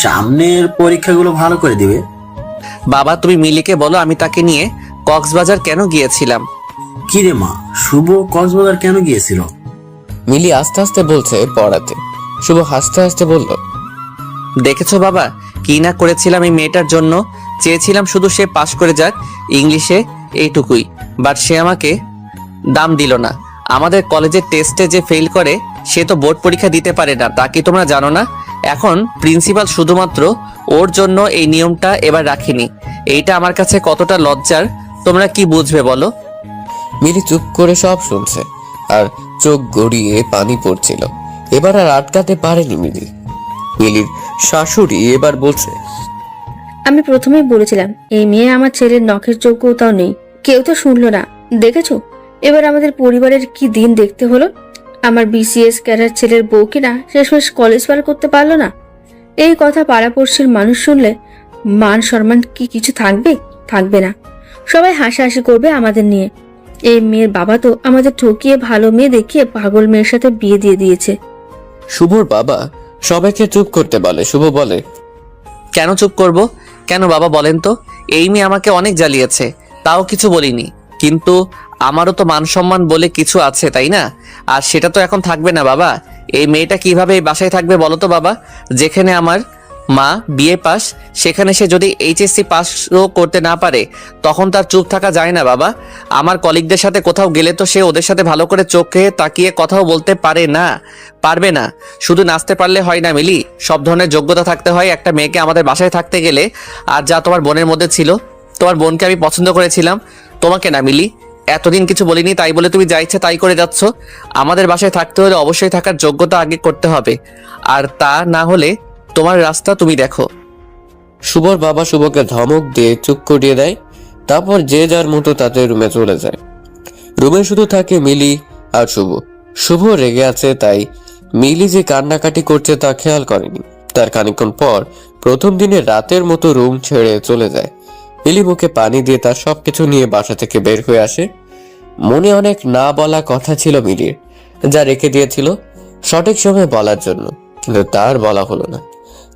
সামনের পরীক্ষাগুলো ভালো করে দিবে। বাবা তুমি মিলিকে বলো আমি তাকে নিয়ে কক্সবাজার কেন গিয়েছিলাম। কি রে মা, শুভ কক্সবাজার কেন গিয়েছিল? মিলি আস্তে আস্তে বলছে পড়াতে। শুভ হাসতে হাসতে বলল, দেখেছো বাবা, কি না করেছিলাম এই মেয়েটার জন্য। চেয়েছিলাম শুধু সে পাশ করে যাক ইংলিশে, এইটুকুই। বাট সে আমাকে দাম দিল না। আমাদের কলেজের টেস্টে যে ফেল করে সে তো বোর্ড পরীক্ষা দিতে পারে না, তা কি তোমরা জানো না? এখন প্রিন্সিপাল শুধুমাত্র ওর জন্য এই নিয়মটা এবার রাখিনি। এইটা আমার কাছে কতটা লজ্জার তোমরা কি বুঝবে বলো? মিলি চুপ করে সব শুনছে, আর চোখ গড়িয়ে পানি পড়ছিল। এবার আর আটকাতে পারেনি মিলি। মিলির শাশুড়ি এবার বলছে, আমি প্রথমেই বলেছিলাম এই মেয়ে আমার ছেলের নখের যোগ্যতাও নেই, কেউ তো শুনলো না। দেখেছো এবার আমাদের পরিবারের কি দিন দেখতে হলো। আমার বিসিএস ক্যাডার ছেলের বউ কিনা শেষমেশ কলেজ পার করতে পারলো না। এই কথা পাড়াপড়শির মানুষ শুনলে মান সম্মান কি কিছু থাকবে? থাকবে না। সবাই হাসাহাসি করবে আমাদের নিয়ে। এই মেয়ের বাবা তো আমাদের ঠকিয়ে ভালো মেয়ে দেখিয়ে পাগল মেয়ের সাথে বিয়ে দিয়ে দিয়েছে। শুভর বাবা সবাইকে চুপ করতে বলে। শুভ বলে, কেন চুপ করব? কেন বাবা বলেন তো? এই মেয়ে আমাকে অনেক জ্বালিয়েছে, তাও কিছু বলিনি। কিন্তু আমারও তো মান সম্মান বলে কিছু আছে, তাই না? আর সেটা তো এখন থাকবে না বাবা। এই মেয়েটা কিভাবে এই বাসায় থাকবে বলো তো বাবা, যেখানে আমার মা বিএ পাস, সেখানে সে যদি এইচএসসি পাসও করতে না পারে তখন তার চুপ থাকা যায় না বাবা। আমার কলিগদের সাথে কোথাও গেলে তো সে ওদের সাথে ভালো করে চোখে তাকিয়ে কথাও বলতে পারবে না। শুধু নাচতে পারলে হয় না মিলি, সব ধরনের যোগ্যতা থাকতে হয় একটা মেয়েকে আমাদের বাসায় থাকতে গেলে। আর যা তোমার বোনের মধ্যে ছিল, তোমার বোনকে আমি পছন্দ করেছিলাম, তোমাকে না মিলি। এতদিন কিছু বলিনি তাই বলে তুমি যা ইচ্ছে তাই করে যাচ্ছ। আমাদের বাসায় থাকতে হলে অবশ্যই থাকার যোগ্যতা আগে করতে হবে, আর তা না হলে তোমার রাস্তা তুমি দেখো। শুভর বাবা শুভকে ধমক দিয়ে চুপ করিয়ে দেয়। তারপর যে যার মতো তাদের রুমে চলে যায়। রুমে শুধু থাকে মিলি আর শুভ। শুভ রেগে আছে, তাই মিলি যে কান্নাকাটি করছে তা খেয়াল করেনি। তার খানিকক্ষণ পর প্রথম দিনের রাতের মতো রুম ছেড়ে চলে যায়। মিলি মুখে পানি দিয়ে তার সবকিছু নিয়ে বাসা থেকে বের হয়ে আসে। মনে অনেক না বলা কথা ছিল মিলির, যা রেখে দিয়েছিল সঠিক সময় বলার জন্য, কিন্তু তার বলা হলো না।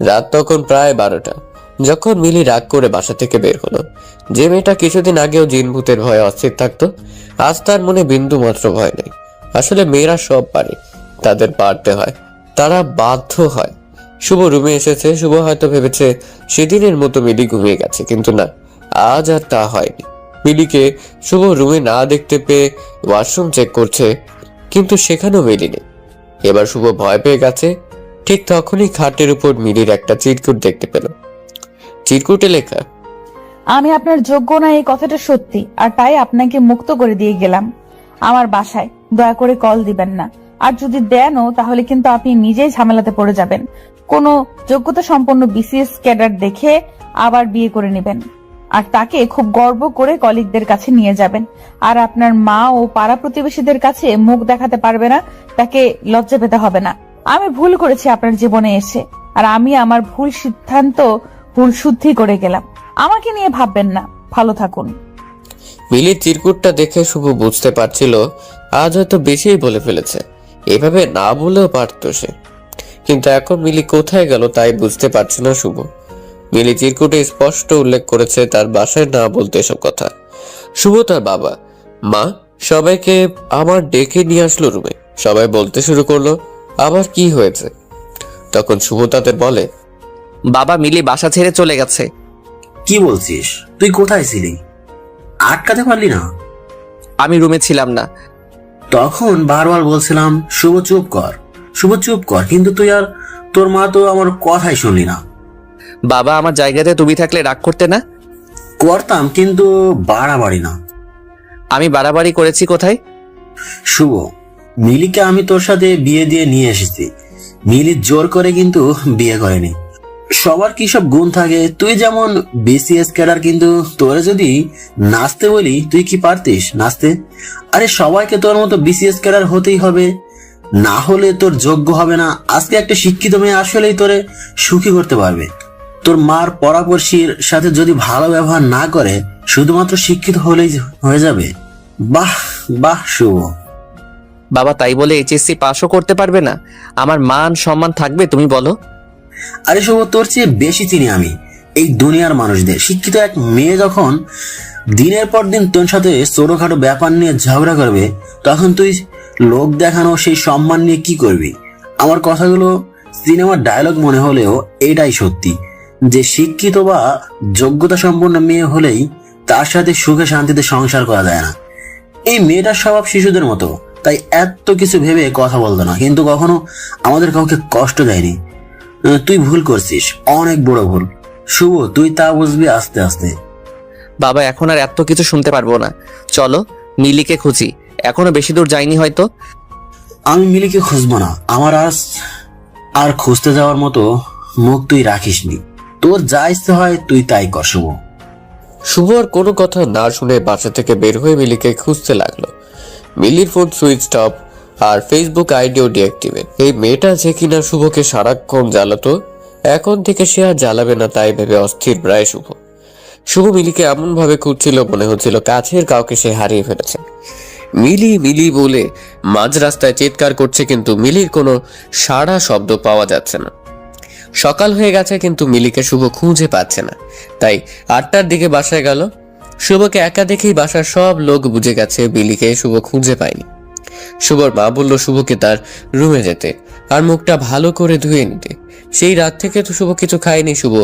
রাত তখন প্রায় 12টা যখন মিলি রাগ করে বাসা থেকে বের হলো। যে মেয়েটা কিছুদিন আগেও জিন ভূতের ভয়ে অস্থির থাকতো, আজ তার মনে বিন্দু মাত্র ভয় নেই। আসলে মেয়েরা সব পারে, তাদের পারতে হয়, তারা বাধ্য হয়। শুভ রুমে এসেছে। শুভ হয়তো ভেবেছে সেদিনের মতো মিলি ঘুমিয়ে গেছে, কিন্তু না, আজ আর তা হয়নি। মিলিকে শুভ রুমে না দেখতে পেয়ে ওয়াশরুম চেক করছে, কিন্তু সেখানেও মিলি নেই। এবার শুভ ভয় পেয়ে গেছে। ঠিক তখনই খাটের উপর মিলির একটা চিরকুট দেখতে পেল। চিরকুটে লেখা, আমি আপনার যোগ্য না এই কথাটা সত্যি, আর তাই আপনাকে মুক্ত করে দিয়ে গেলাম আমার বাসায়। দয়া করে কল দিবেন না, আর যদি দেনও তাহলে কিন্তু আপনি নিজেই ঝামেলাতে পড়ে যাবেন। কোনো যোগ্যতা সম্পন্ন বিসিএস ক্যাডার দেখে আবার বিয়ে করে নেবেন, আর তাকে খুব গর্ব করে কলিগদের কাছে নিয়ে যাবেন। আর আপনার মা ও পাড়া প্রতিবেশীদের কাছে মুখ দেখাতে পারবে না, তাকে লজ্জা পেতে হবে না। আমি ভুল করেছি আপনার জীবনে এসে, আর আমি আমার ভুল সিদ্ধান্ত ভুল শুদ্ধি করে গেলাম। আমাকে নিয়ে ভাববেন না, ভালো থাকুন। মিলির চিরকুটটা দেখে শুভ বুঝতে পারছিল আজ হয়তো বেশিই বলে ফেলেছে। এভাবে না বলেও পারত সে, কিন্তু এখন মিলি কোথায় গেল তাই বুঝতে পারছে না শুভ। মিলি চিরকুটে স্পষ্ট উল্লেখ করেছে তার বাসায় না বলতে এসব কথা। শুভ তার বাবা মা সবাইকে আমার ডেকে নিয়ে আসলো রুমে। সবাই বলতে শুরু করলো আবার কি হয়েছে। তখন শুভ তাদের বলে, বাবা মিলি বাসা ছেড়ে চলে গেছে। কি বলছিস? তুই কোথায় ছিলি? আটকাতে পারলি না? আমি রুমে ছিলাম না। তখন বারবার বলছিলাম শুভ চুপ কর, শুভ চুপ কর, কিন্তু তুই আর তোর মা তো আমার কথাই শুনলি না। বাবা আমার জায়গাতে তুমি থাকলে রাগ করতে না? করতাম, কিন্তু বাড়াবাড়ি না। আমি বাড়াবাড়ি করেছি কোথায়? শুভ, মিলিকে আমি তোর সাথে বিয়ে দিয়ে নিয়ে এসেছি। মিলি জোর করে কিন্তু বিয়ে করেনি। সবার কি সব গুণ থাকে। তুই যেমন বিসিএস ক্যাডার, কিন্তু তোরে যদি নাচতে বলি তুই কি পারতিস নাচতে? আরে সবাইকে তোর মতো বিসিএস ক্যাডার হতেই হবে, না হলে তোর যোগ্য হবে না। আজকে একটা শিক্ষিত মেয়ে আসলেই তোরে সুখী করতে পারবে। তোর মার পরামর্শীর সাথে যদি ভালো ব্যবহার না করে, শুধুমাত্র শিক্ষিত হলেই হয়ে যাবে। বাহ বাহ শুভ। বাবা তাই বলে এইচএসসি পাসও করতে পারবে না? আমার মান সম্মান থাকবে তুমি বলো? আরে শুভ, তোর চেয়ে বেশি চিনি আমি এই দুনিয়ার মানুষদের। শিক্ষিত এক মেয়ে যখন দিনের পর দিন তোর সাথে ছোটখাটো ব্যাপার নিয়ে ঝগড়া করবে, তখন তুই লোক দেখানো সেই সম্মান নিয়ে কি করবি? আমার কথাগুলো সিনেমার ডায়লগ মনে হলেও এটাই সত্যি, যে শিক্ষিত বা যোগ্যতা সম্পন্ন মেয়ে হলেই তার সাথে সুখে শান্তিতে সংসার করা যায় না। এই মেয়েটার স্বভাব শিশুদের মতো, তাই এত কিছু ভেবে কথা বলতো না, কিন্তু কখনো আমাদের কাউকে কষ্ট দেয়নি। তুই ভুল করছিস, অনেক বড় ভুল। শুভ, তুই তা বুঝবি আস্তে আস্তে। বাবা এখন আর এত কিছু শুনতে পারবো না, চলো মিলিকে খুঁজি। এখনো বেশি দূর যাইনি হয়তো। আমি মিলিকে খুঁজবো না। আমার আর খুঁজতে যাওয়ার মতো মুখ তুই রাখিসনি। তোর যা ইচ্ছে হয় তুই তাই কর শুভ। শুভ আর কোনো কথা না শুনে বাসা থেকে বের হয়ে মিলিকে খুঁজতে লাগলো। মিলির ফোন সুইচ অফ আর ফেসবুক আইডিও ডিঅ্যাক্টিভেট। এই মেয়েটা যে কিনা শুভকে সারাক্ষণ জ্বালাতো, এখন থেকে সে আর জ্বালাবে না তাই ভেবে অস্থির প্রায় শুভ। শুভ মিলিকে এমন ভাবে খুঁজছিল মনে হচ্ছিল কাছের কাউকে সে হারিয়ে ফেলেছে। মিলি মিলি বলে মাঝ রাস্তায় চিৎকার করছে, কিন্তু মিলির কোনো সাড়া শব্দ পাওয়া যাচ্ছে না। সকাল হয়ে গেছে কিন্তু মিলিকে শুভ খুঁজে পাচ্ছে না, তাই 8টার দিকে বাসায় গেল। শুভকে একা দেখেই বাসার সব লোক বুঝে গেছে মিলিকে শুভ খুঁজে পায়নি। শুভর মা বলল শুভকে তার রুমে যেতে আর মুখটা ভালো করে ধুয়ে নিতে। সেই রাত থেকে তো শুভ কিছু খায়নি। শুভ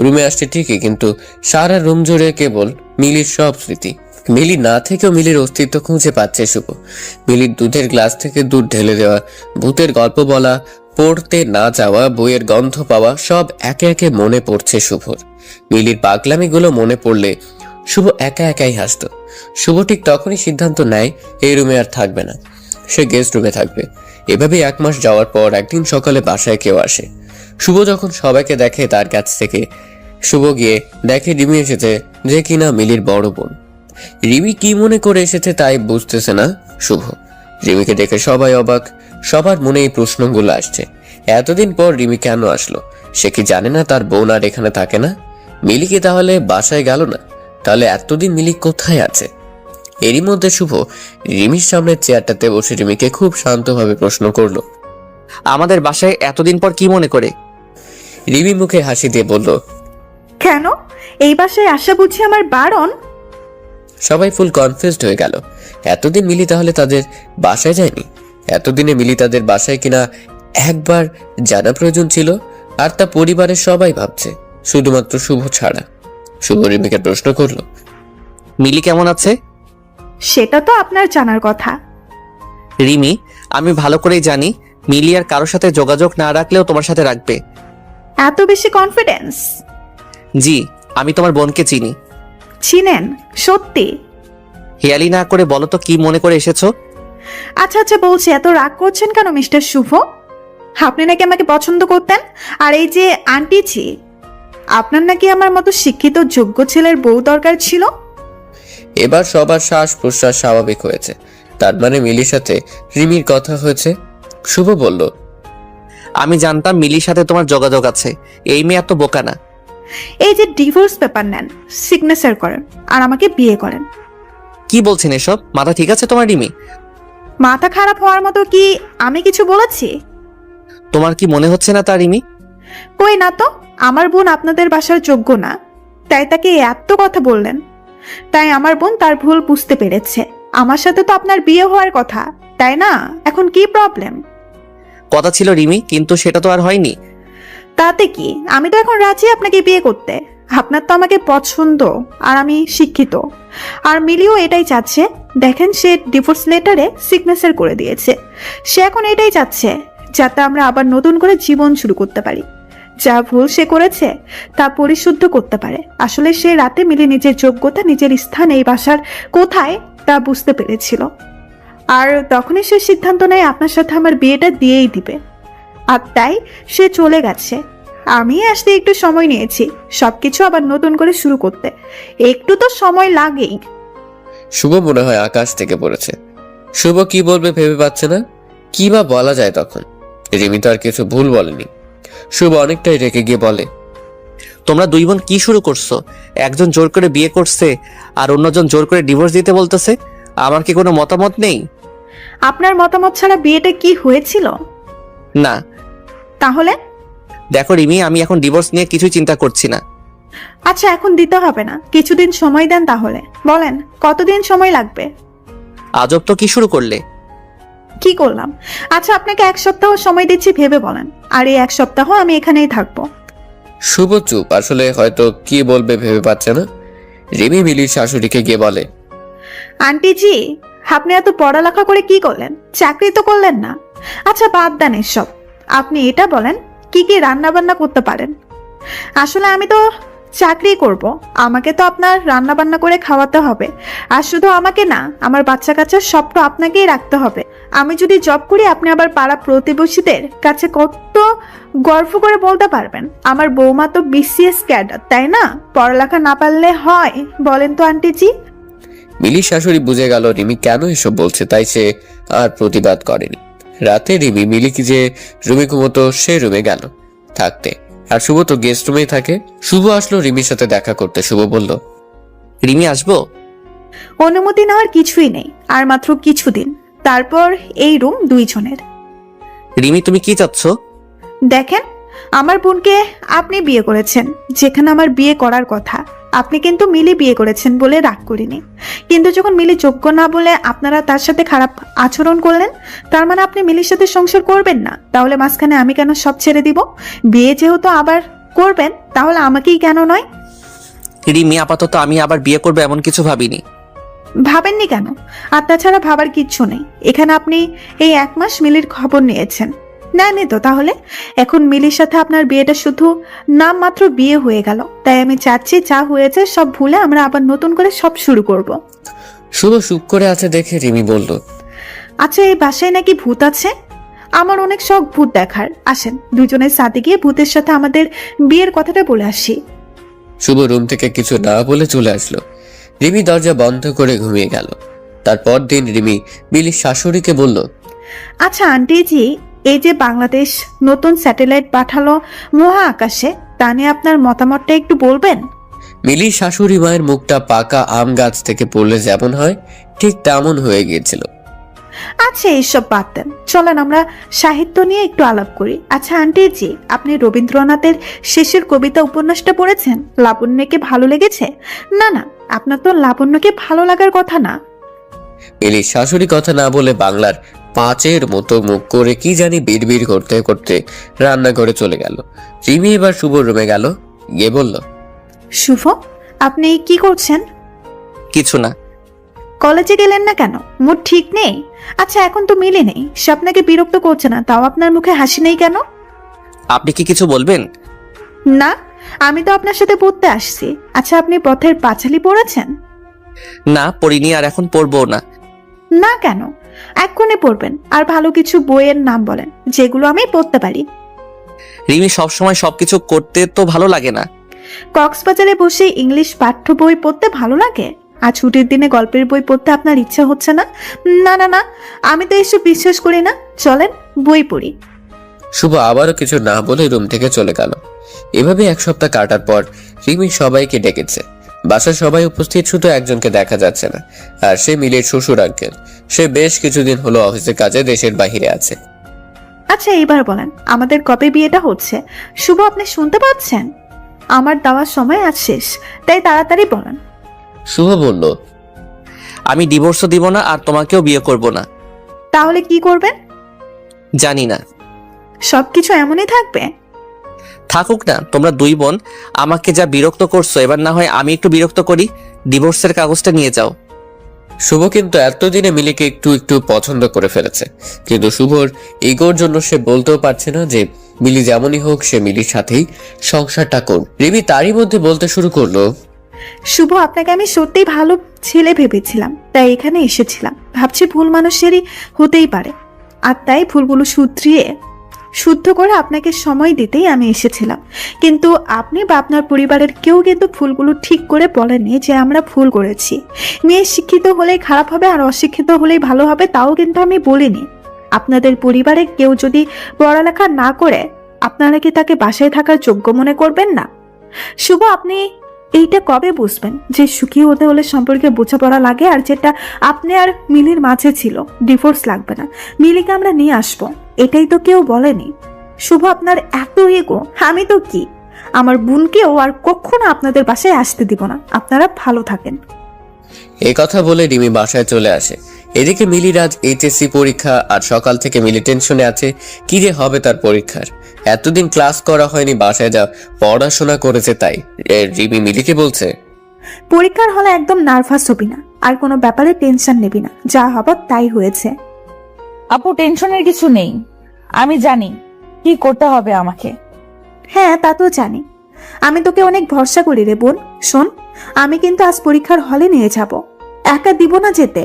রুমে আসছে ঠিকই, কিন্তু সারা রুম জুড়ে কেবল মিলির সব স্মৃতি। মিলি না থেকেও মিলির অস্তিত্ব খুঁজে পাচ্ছে শুভ। মিলির দুধের গ্লাস থেকে দুধ ঢেলে দেওয়া, ভূতের গল্প বলা, পড়তে না যাওয়া, বইয়ের গন্ধ পাওয়া, সব একে একে মনে পড়ছে শুভর। মিলির পাগলামিগুলো মনে পড়লে শুভ একা একাই হাসত। শুভ ঠিক তখনই সিদ্ধান্ত নেয় এই রুমে আর থাকবে না, সে গেস্ট রুমে থাকবে। এভাবে 1 মাস যাওয়ার পর একদিন সকালে বাসায় কেউ আসে। শুভ যখন সবাইকে দেখে তার কাছ থেকে শুভ গিয়ে দেখে রিমি এসেছে, যে কিনা মিলির বড় বোন। রিমি কি মনে করে এসেছে তাই বুঝতেছে না শুভ। রিমিকে দেখে সবাই অবাক, সবার মনে এই প্রশ্নগুলো আসছে। এতদিন পর রিমি কেন আসলো? সে কি জানে না তার বোন আর এখানে থাকে না? মিলি কি তাহলে বাসায় গেল না? তাহলে এতদিন মিলি কোথায় আছে? এরই মধ্যে শুভ রিমির সামনের চেয়ারটাতে বসে রিমিকে খুব শান্তভাবে প্রশ্ন করলো। আমাদের বাসায় এতদিন পর কি মনে করে? রিমি মুখে হাসি দিয়ে বলল, কেন এই বাসায় আসা বুঝি আমার বারণ? সবাই ফুল কনফিউজড হয়ে গেল। এতদিন মিলি তাহলে তাদের বাসায় যায়নি? এতদিনে মিলি তাদের বাসায় কিনা একবার জানা প্রয়োজন ছিল, আর তা পরিবারের সবাই ভাবছে, শুধুমাত্র শুভ ছাড়া। শুভ রিমিকে প্রশ্ন করলো, মিলি কেমন আছে? সেটা তো আপনার জানার কথা। রিমি, আমি ভালো করেই জানি মিলি আর কারোর সাথে যোগাযোগ না রাখলেও তোমার সাথে রাখবে। এত বেশি কনফিডেন্স? জি, আমি তোমার বোনকে চিনি। চিনেন? সত্যি? হেয়ালি না করে বলো তো কি মনে করে এসেছো? আচ্ছা আচ্ছা বলছি, এত রাগ করছেন কেন মিস্টার শুভ? আপনি নাকি আমাকে পছন্দ করতেন, আর এই যে আন্টিজি, আপনার নাকি আমার মতো শিক্ষিত যোগ্য ছেলের বউ দরকার ছিল। এবার সবার শ্বাস প্রশ্বাস স্বাভাবিক হয়েছে। তার মানে মিলির সাথে রিমির কথা হয়েছে। শুভ বলল, আমি জানতাম মিলির সাথে তোমার যোগাযোগ আছে। এই মেয়ে এত বোকা না। এই যে ডিভোর্স পেপার নেন, সিগনেচার করেন, আর আমাকে বিয়ে করেন। কি বলছেন এসব? মাথা ঠিক আছে তোমার রিমি? মাথা খারাপ হওয়ার মতো কি আমি কিছু বলেছি? তোমার কি মনে হচ্ছে না তা রিমি? কই না তো, আমার বোন আপনাদের বাসার যোগ্য না, তাই তাকে এত কথা বললেন। তাই আমার বোন তার ভুল বুঝতে পেরেছে। আমার সাথে তো আপনার বিয়ে হওয়ার কথা, তাই না? এখন কি প্রবলেম? কথা ছিল রিমি, কিন্তু সেটা তো আর হয়নি। তাতে কি, আমি তো এখন রাজি আপনাকে বিয়ে করতে। আপনার তো আমাকে পছন্দ, আর আমি শিক্ষিত, আর মিলিও এটাই চাচ্ছে। দেখেন, সে ডিভোর্স লেটারে সিগনেচার করে দিয়েছে। সে এখন এটাই চাচ্ছে যাতে আমরা আবার নতুন করে জীবন শুরু করতে পারি। যা ভুল সে করেছে তা পরিশুদ্ধ করতে পারে। আসলে সে রাতে মিলি নিজের যোগ্যতা, নিজের স্থান এই বাসার কোথায় তা বুঝতে পেরেছিল, আর তখনই সে সিদ্ধান্ত নেয় আপনার সাথে আমার বিয়েটা দিয়েই দিবে। আর তাই সে চলে গেছে। আমি আসতে একটু সময় নিয়েছি সবকিছু আবার নতুন করে শুরু করতে। একটু তো সময় লাগেই। শুভ মনে হয় আকাশ থেকে পড়েছে। শুভ কি বলবে ভেবে পাচ্ছে না, কি বা বলা যায় তখন। রিমি তো আর কিছু ভুল বলেনি। শুভ অনেকটাই রেগে গিয়ে বলে, তোমরা দুই বোন কি শুরু করছো? একজন জোর করে বিয়ে করছে আর অন্যজন জোর করে ডিভোর্স দিতে বলতেছে। আমার কি কোনো মতামত নেই? আপনার মতামত ছাড়া বিয়েটা কি হয়েছিল? না। তাহলে? দেখো রিমি, আমি এখন ডিভোর্স নিয়ে কিছুই চিন্তা করছি না। আচ্ছা, এখন দিতে হবে না, কিছুদিন সময় দেন। তাহলে বলেন কতদিন সময় লাগবে? আজব তো, কি শুরু করলে? কি করলাম? আচ্ছা, আপনাকে 1 সপ্তাহ সময় দিচ্ছি, ভেবে বলেন। আর এই 1 সপ্তাহ আমি এখানেই থাকবো। শুভ চুপ, আসলে হয়তো কি বলবে ভেবে পাচ্ছে না। রিমি মিলির শাশুড়িকে গিয়ে বলে, আন্টিজি, আপনি এত পড়ালেখা করে কি করলেন? চাকরি তো করলেন না। আচ্ছা বাদ দেন এসব, আপনি এটা বলেন কি কি রান্না বান্না করতে পারেন? আসলে আমি তো চাকরি করব, আমাকে তো আপনার রান্না বান্না করে খাওয়াতে হবে। আর শুধু আমাকে না, আমার বাচ্চা কাচ্চা সবটা আপনাকেই রাখতে হবে। আমি যদি জব করি, আপনি আবার পাড়া প্রতিবেশীদের কাছে কত গর্ব করে বলতে পারবেন আমার বৌমা তো BCS ক্যাডার, তাই না? পড়ালেখা না পারলে হয় বলেন তো আন্টিজি? মিলির শাশুড়ি বুঝে গেল রিমি কেন এসব বলছে, তাই সে আর প্রতিবাদ করেনি। রাতে রিমি মিলিকে যে রুমে ঘুমতো সে রুমে গেল থাকতে, আর শুভ তো গেস্ট রুমেই থাকে। শুভ আসলো রিমির সাথে দেখা করতে। শুভ বলল, রিমি আসবো? অনুমতি নেওয়ার কিছুই নেই, আর মাত্র কিছুদিন, তারপর এই রুম 2 জনের। রিমি, তুমি কি চাচ্ছ? দেখেন, আমার বোনকে আপনি বিয়ে করেছেন যেখানে আমার বিয়ে করার কথা, আপনি কিন্তু মিলি বিয়ে করেছেন বলে রাগ করিনি, কিন্তু যখন মিলি যোগ্য না বলে আপনারা তার সাথে খারাপ আচরণ করলেন, তার মানে আপনি মিলির সাথে সংসার করবেন না। তাহলে মাঝখানে আমি কেন সব ছেড়ে দিব? বিয়ে যেহেতু আবার করবেন, তাহলে আমাকেই কেন নয়? রিমি, আপাতত আমি আবার বিয়ে করবো এমন কিছু ভাবিনি। ভাবেননি কেন? আর তাছাড়া ভাবার কিচ্ছু নেই। এখানে আপনি এই 1 মাস মিলির খবর নিয়েছেন, নেননি তো? তাহলে এখন মিলির সাথে আপনার বিয়েটা শুধু নাম মাত্র বিয়ে হয়ে গেল। তাই আমি চাচ্ছি যা হয়েছে সব ভুলে আমরা আবার নতুন করে সব শুরু করব। শুভ চুপ করে আছে দেখে রিমি বলল, আচ্ছা, এই বাসায় নাকি ভূত আছে? আমার অনেক শখ ভূত দেখার। আসেন দুজনের সাথে গিয়ে ভূতের সাথে আমাদের বিয়ের কথাটা বলে আসি। শুভ রুম থেকে কিছু না বলে চলে আসলো। রিমি দরজা বন্ধ করে ঘুমিয়ে গেল। তারপর দিন রিমি মিলির শাশুড়িকে বলল, আচ্ছা আন্টিজি, এই যে বাংলাদেশ নতুন স্যাটেলাইট পাঠালো মহা আকাশে, তা নিয়ে আপনার মতামতটা একটু বলবেন? মিলির শাশুড়ি মায়ের মুখটা পাকা আম গাছ থেকে পড়লে যেমন হয় ঠিক তেমন হয়ে গিয়েছিল। আচ্ছা এইসব বাদ দেন, চলেন আমরা সাহিত্য নিয়ে একটু আলাপ করি। আচ্ছা আন্টিজি, আপনি রবীন্দ্রনাথের শেষের কবিতা উপন্যাসটা পড়েছেন? লাবণ্যকে ভালো লেগেছে? না না, আপনার তো লাবণ্যকে ভালো লাগার কথা না। মিলির শাশুড়ি কথা না বলে বাংলার 5-এর মতো মুখ করে কি জানি বিড়বিড় করতে করতে রান্না করে চলে গেল। রিমি এবার শুভ রুমে গেল, গিয়ে বলল, শুভ, আপনি কি করছেন? কিছু না। কলেজে গেলেন না কেন? মুড ঠিক নেই? আচ্ছা এখন তো মিলে নেই, সে আপনাকে বিরক্ত করছে না, তাও আপনার মুখে হাসি নেই কেন? আপনি কি কিছু বলবেন? না, আমি তো আপনার সাথে পড়তে আসছি। আচ্ছা আপনি পথের পাঁচালী পড়েছেন? না, পড়িনি, আর এখন পড়বো না। না কেন? এক্ষুনি পড়বেন। আর ভালো কিছু বইয়ের নাম বলেন যেগুলো আমি পড়তে পারি। রিমি, সবসময় সবকিছু করতে তো ভালো লাগে না। কক্সবাজারে বসে ইংলিশ পাঠ্য বই পড়তে ভালো লাগে, আর ছুটির দিনে গল্পের বই পড়তে আপনার ইচ্ছা হচ্ছে না? না না না, আমি তো এসব বিশ্বাস করি না। চলেন বই পড়ি। শুভ আবারও কিছু না বলে রুম থেকে চলে গেল। এভাবে 1 সপ্তাহ কাটার পর রিমি সবাইকে ডেকেছে। বাসার সবাই উপস্থিত, শুধু একজনকে দেখা যাচ্ছে না, আর সে মিলির শ্বশুর আঙ্কেল। সে বেশ কিছুদিন হলো অফিসের কাজে দেশের বাইরে আছে। আচ্ছা এইবার বলেন, আমাদের কবে বিয়েটা হচ্ছে? শুভ, আপনি শুনতে পাচ্ছেন? আমার দেওয়ার সময় আজ শেষ, তাই তাড়াতাড়ি বলেন। শুভ বলল, আমি ডিভোর্সও দিব না, আর তোমাকেও বিয়ে করব না। তাহলে কি করবেন? জানি না। সবকিছু এমনই থাকবে? থাকুক না, তোমরা 2 বোন আমাকে যা বিরক্ত করছো, এবার না হয় আমি একটু বিরক্ত করি। ডিভোর্সের কাগজটা নিয়ে যাও। শুভ কিন্তু এতদিনে মিলিকে একটু একটু পছন্দ করে ফেলেছে, কিন্তু শুভর ইগোর জন্য সে বলতেও পারছে না যে মিলি যেমনই হোক সে মিলির সাথেই সংসারটা করুক। রিমি তারই মধ্যে বলতে শুরু করলো, শুভ, আপনাকে আমি সত্যিই ভালো ছেলে ভেবেছিলাম, তাই এখানে এসেছিলাম। ভাবছি ভুল মানুষেরই হতেই পারে, আর তাই ভুলগুলো শুদ্ধ করে আপনাকে সময় দিতেই আমি এসেছিলাম। কিন্তু আপনি বা আপনার পরিবারের কেউ কিন্তু ভুলগুলো ঠিক করে বলেননি যে আমরা ভুল করেছি। মেয়ে শিক্ষিত হলেই খারাপ হবে আর অশিক্ষিত হলেই ভালো হবে, তাও কিন্তু আমি বলিনি। আপনাদের পরিবারে কেউ যদি পড়ালেখা না করে, আপনারা কি তাকে বাসায় থাকার যোগ্য মনে করবেন না? শুভ, আপনি এইটা কবে বুঝবেন যে সুখী হতে হলে সম্পর্কে বোঝাপড়া লাগে, আর যেটা আপনি আর মিলির মাঝে ছিল, ডিভোর্স লাগবে না, মিলিকে আমরা নিয়ে আসবো, এটাই তো কেউ বলেনি। শুভ, আপনার এত ইগো, আমি তো কি আমার বোনকেও আর কখনো আপনাদের বাসায় আসতে দিব না। আপনারা ভালো থাকেন। এই কথা বলে রিমি বাসায় চলে আসে। এদিকে মিলির আজ এইচএসসি পরীক্ষা, আর সকাল থেকে মিলি টেনশনে আছে কি যে হবে তার পরীক্ষার। এতদিন ক্লাস করা হয়নি, বাসায় যা পড়াশোনা করেছে তাই। রিমি মিলিকে বলছে, পরীক্ষার হলে একদম নার্ভাস হবি না, আর কোনো ব্যাপারে টেনশন নিবি না, যা হবার তাই হয়েছে। আপু টেনশনের কিছু নেই, আমি জানি কি করতে হবে আমাকে। হ্যাঁ তা তো জানি, আমি তোকে অনেক ভরসা করি রে বোন। শোন, আমি কিন্তু আজ পরীক্ষার হলে নিয়ে যাব, একা দিব না যেতে।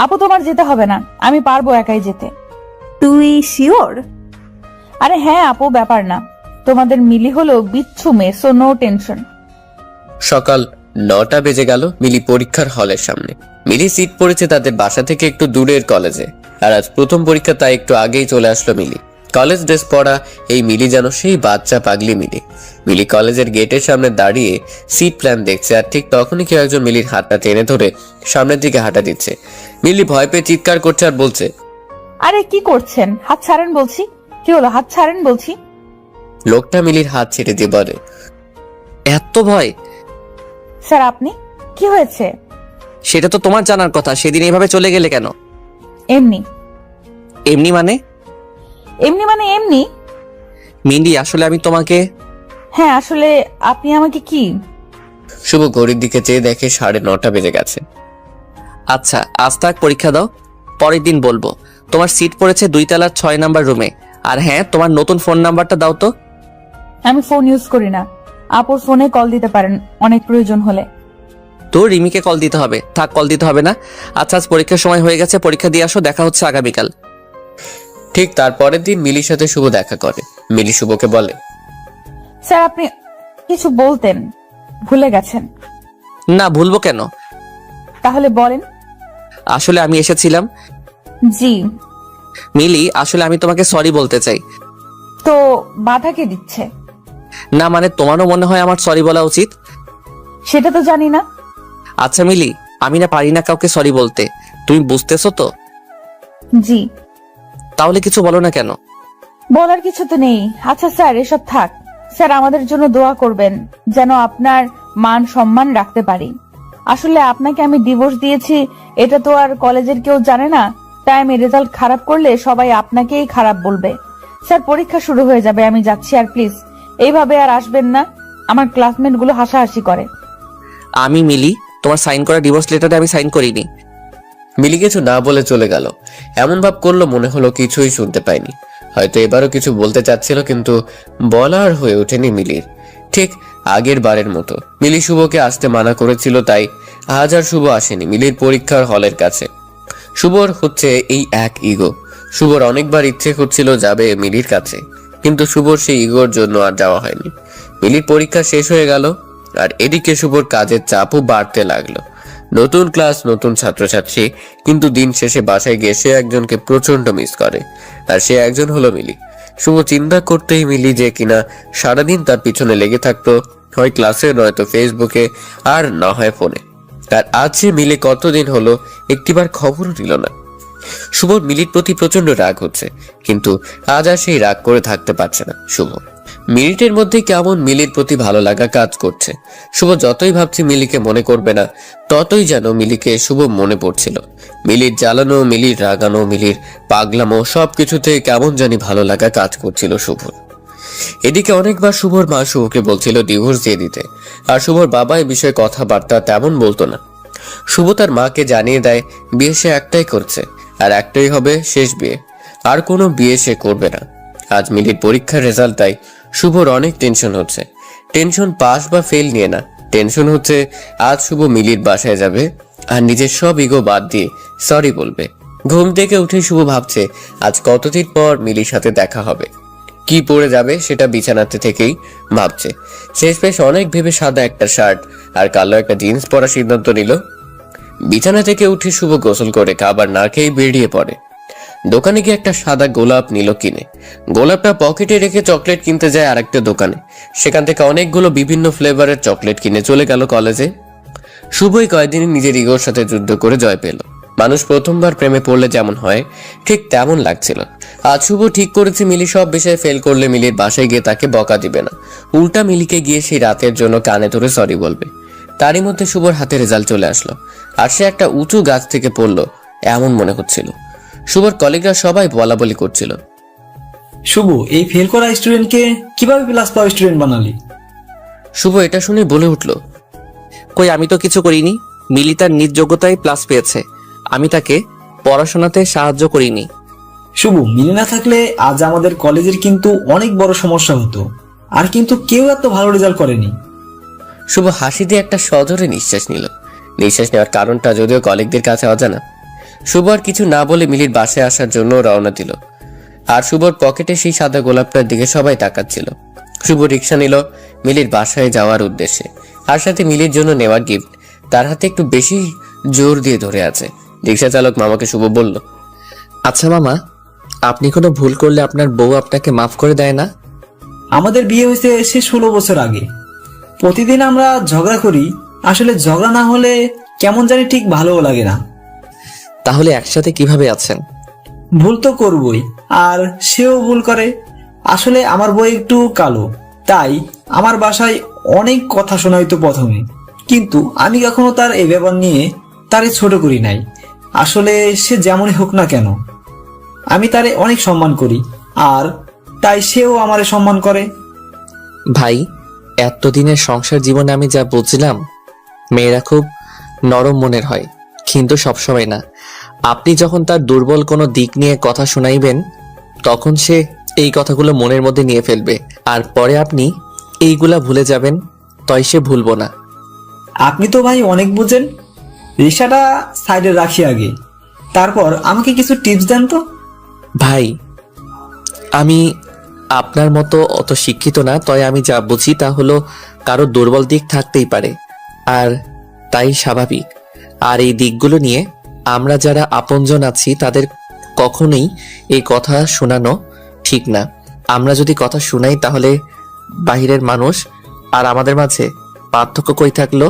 আপু তোমার যেতে হবে না, আমি পারবো একাই যেতে। তুই শিওর? আরে হ্যাঁ আপু, ব্যাপার না, তোমাদের মিলি হলো বিচ্ছু মেয়ে, সো নো টেনশন। সকাল 9টা বেজে গেল। মিলি পরীক্ষার হলের সামনে। মিলি সিট পড়েছে তাদের বাসা থেকে একটু দূরের কলেজে, আর আজ প্রথম পরীক্ষা, তাই একটু আগেই চলে আসলো মিলি। কলেজ ড্রেস পরা এই মিলি যেন সেই বাচ্চা পাগলি মিলি। মিলি কলেজের গেটের সামনে দাঁড়িয়ে সিট প্ল্যান দেখছে, আর ঠিক তখনই কেউ একজন মিলির হাতটা টেনে ধরে সামনের দিকে হাঁটা দিচ্ছে। মিলি ভয় পেয়ে চিৎকার করছে আর বলছে, আরে কি করছেন? হাত ছাড়েন বলছি। কি হলো? হাত ছাড়েন বলছি। লোকটা মিলির হাত ছেড়ে দিয়ে বলে, এত ভয়? স্যার আপনি কি হয়েছে? সেটা তো তোমার জানার কথা। সেদিন এইভাবে চলে গেলে কেন? এমনি। এমনি মানে? এমনি মানে এমনি। মিলি, আসলে আমি তোমাকে... হ্যাঁ আসলে আপনি আমাকে কি? শুভ ঘড়ির দিকে চেয়ে দেখে 9:30 বেজে গেছে। আচ্ছা, আজ থাক, পরীক্ষা দাও, পরের দিন বলবো। তোমার সিট পড়েছে 2 তলার 6 নাম্বার রুমে। আর হ্যাঁ, তোমার নতুন ফোন নাম্বারটা দাও তো। আমি ফোন ইউজ করি না। আপুর ফোনে কল দিতে পারেন অনেক প্রয়োজন হলে। তো রিমিকে কল দিতে হবে। থাক, কল দিতে হবে না। আচ্ছা, আজ পরীক্ষার সময় হয়ে গেছে, পরীক্ষা দিয়ে আসো, দেখা হচ্ছে আগামীকাল। ঠিক তার পরের দিন মিলির সাথে শুভ দেখা করে। মিলি শুভকে বলে, স্যার আপনি কিছু বলতেন, ভুলে গেছেন। না, ভুলবো কেন? তাহলে বলেন। আসলে আমি এসেছিলাম। জি। মিলি, আসলে আমি তোমাকে সরি বলতে চাই। তো বাধা কে দিচ্ছে? না মানে, তোমারও মনে হয় আমার সরি বলা উচিত? সেটা তো জানি না। আচ্ছা মিলি, আমি না পারি না কাউকে সরি বলতে, তুমি বুঝতেছো তো? জি। তাহলে কিছু বলো না কেন? বলার কিছু তো নেই। আচ্ছা স্যার এসব থাক। স্যার আমাদের জন্য দোয়া করবেন যেন আপনার মান সম্মান রাখতে পারি। আসলে আপনাকে আমি ডিভোর্স দিয়েছি এটা তো আর কলেজের কেউ জানে না, তাই আমি রেজাল্ট খারাপ করলে সবাই আপনাকেই খারাপ বলবে। স্যার পরীক্ষা শুরু হয়ে যাবে, আমি যাচ্ছি। আর প্লিজ এইভাবে আর আসবেন না, আমার ক্লাসমেট গুলো হাসাহাসি করে। আমি মিলি, তোমার সাইন করা ডিভোর্স লেটারে আমি সাইন করিনি। মিলি কিছু না বলে চলে গেল। এমন ভাব করলো মনে হলো কিছুই শুনতে পায়নি। হয়তো এবারও কিছু বলতে চাচ্ছিল, কিন্তু বলার হয়ে ওঠেনি মিলির। ঠিক আগের বারের মতো মিলি শুভকে আসতে মানা করেছিল, তাই আজ আর শুভ আসেনি মিলির পরীক্ষার হলের কাছে। শুভর হচ্ছে এই এক ইগো। শুভর অনেকবার ইচ্ছে করছিল যাবে মিলির কাছে, কিন্তু শুভর সেই ইগোর জন্য আর যাওয়া হয়নি। মিলির পরীক্ষা শেষ হয়ে গেল, আর এদিকে শুভর কাজের চাপও বাড়তে লাগলো। নতুন ক্লাস, নতুন ছাত্রছাত্রী, কিন্তু দিন শেষে বাসায় গিয়ে সে একজনকে প্রচন্ড মিস করে, আর সে একজন হলো মিলি। শুভ চিন্তা করতেই মিলি যে কিনা সারাদিন তার পিছনে লেগে থাকতো, হয় ক্লাসে নয়তো ফেসবুকে, আর না হয় ফোনে। আর আজ সে মিলে কতদিন হলো একটিবার খবরও নিল না। শুভর মিলির প্রতি প্রচন্ড রাগ হচ্ছে, কিন্তু আজ আর সেই রাগ করে থাকতে পারছে না শুভ। মিনিটের মধ্যে কেমন মিলির প্রতি ভালো লাগা কাজ করছে। শুভ যতই ভাবছে মিলিকে মনে করবে না, ততই যেন মিলিকে শুভ মনে পড়ছিল। মিলির জ্বালানো, মিলির রাগানো, মিলির পাগলামো সবকিছুতে কেমন জানি ভালো লাগা কাজ করছিল শুভর। এদিকে অনেকবার শুভর মা শুভকে বলছিল ডিভোর্স দিয়ে দিতে, আর শুভর বাবা এ বিষয়ে কথাবার্তা তেমন বলতো না। শুভ তার মাকে জানিয়ে দেয় বিয়ে সে একটাই করছে, আর একটাই হবে শেষ বিয়ে, আর কোনো বিয়ে সে করবে না। আজ মিলির পরীক্ষার রেজাল্ট, তাই শুভর অনেক টেনশন হচ্ছে। টেনশন পাস বা ফেল নিয়ে না, টেনশন হচ্ছে আজ শুভ মিলির বাসায় যাবে আর নিজের সব ইগো বাদ দিয়ে সরি বলবে। ঘুম থেকে উঠে শুভ ভাবছে আজ কতদিন পর মিলির সাথে দেখা হবে, কি পরে যাবে সেটা বিছানাতে থেকেই ভাবছে। শেষমেশ অনেক ভেবে সাদা একটা শার্ট আর কালো একটা জিন্স পরার সিদ্ধান্ত নিল। বিছানা থেকে উঠে শুভ গোসল করে খাবার না খেয়ে বেরিয়ে পড়ে। দোকানে গিয়ে একটা সাদা গোলাপ নিল কিনে। গোলাপটা পকেটে রেখে চকলেট কিনতে যায় আরেকটা দোকানে। সেখান থেকে অনেকগুলো বিভিন্ন ফ্লেভারের চকলেট কিনে চলে গেল কলেজে। শুভই কয়েকদিনই নিজের ইগোর সাথে যুদ্ধ করে জয় পেল। মানুষ প্রথমবার প্রেমে পড়লে যেমন হয় ঠিক তেমন লাগছিল। আজ শুভ ঠিক করেছে মিলি সব বিষয়ে ফেল করলে মিলির বাসায় গিয়ে তাকে বকা দিবে না, উল্টা মিলিকে গিয়ে সেই রাতের জন্য কানে ধরে সরি বলবে। তারই মধ্যে শুভর হাতে রেজাল্ট চলে আসলো, আর সে একটা উঁচু গাছ থেকে পড়লো এমন মনে হচ্ছিল। শুভর কলিগরা সবাই বলাবলি করছিল, শুভ, এই ফেল করা স্টুডেন্টকে কিভাবে প্লাস পাওয়া স্টুডেন্ট বানালি? শুভ এটা শুনে বলে উঠল, কই, আমি তো কিছু করিনি। মিলি তার নিজ যোগ্যতায় প্লাস পেয়েছে, আমি তাকে পড়াশোনাতে সাহায্য করিনি। শুভ, মিলে না থাকলে আজ আমাদের কলেজের কিন্তু অনেক বড় সমস্যা হতো, আর কিন্তু কেউ এত ভালো রেজাল্ট করেনি। শুভ হাসি দিয়ে একটা সজোরে নিঃশ্বাস নিল। নিঃশ্বাস নেওয়ার কারণটা যদিও কলিগদের কাছে অজানা। শুভ আর কিছু না বলে মিলির বাসায় আসার জন্য রওনা দিল, আর শুভর পকেটে সেই সাদা গোলাপটার দিকে সবাই তাকাচ্ছিল। শুভ রিক্সা নিল মিলির বাসায় যাওয়ার উদ্দেশ্যে, আর সাথে মিলির জন্য নেওয়া গিফট তার হাতে একটু বেশি জোর দিয়ে ধরে আছে। রিক্সা চালক মামাকে শুভ বলল, আচ্ছা মামা, আপনি কোনো ভুল করলে আপনার বউ আপনাকে মাফ করে দেয় না? আমাদের বিয়ে হয়েছে সে 16 বছর আগে। প্রতিদিন আমরা ঝগড়া করি, আসলে ঝগড়া না হলে কেমন জানি ঠিক ভালোও লাগে না। তাহলে একসাথে কিভাবে আছেন? ভুল তো করবই, আর সেও ভুল করে। আসলে আমার বই একটু কালো, তাই আমার বাসায় অনেক কথা শোনাইতো প্রথমে, কিন্তু আমি কখনো তার এই ব্যাপার নিয়ে তারে ছোট করি নাই। আসলে সে যেমনই হোক না কেন, আমি তারে অনেক সম্মান করি, আর তাই সেও আমারে সম্মান করে। ভাই, এতদিনের সংসার জীবনে আমি যা বুঝলাম, মেয়েরা খুব নরম মনের হয়, কিন্তু সবসময় না। আপনি যখন তার দুর্বল কোনো দিক নিয়ে কথা শোনাইবেন, তখন সে এই কথাগুলো মনের মধ্যে নিয়ে ফেলবে, আর পরে আপনি এইগুলা ভুলে যাবেন, তাই সে ভুলবো না। আপনি তো ভাই অনেক বুঝেন। রিক্সাটা সাইডে রাখি আগে, তারপর আমাকে কিছু টিপস দেন তো। ভাই, আমি আপনার মতো অত শিক্ষিত না, তাই আমি যা বুঝি তা হলো কারো দুর্বল দিক থাকতেই পারে, আর তাই স্বাভাবিক। আর এই দিকগুলো নিয়ে আমরা যারা আপনজন আছি তাদের কখনোই এই কথা শোনানো ঠিক না। আমরা যদি কথা শুনাই তাহলে বাহিরের মানুষ আর আমাদের মাঝে পার্থক্য কই থাকলো?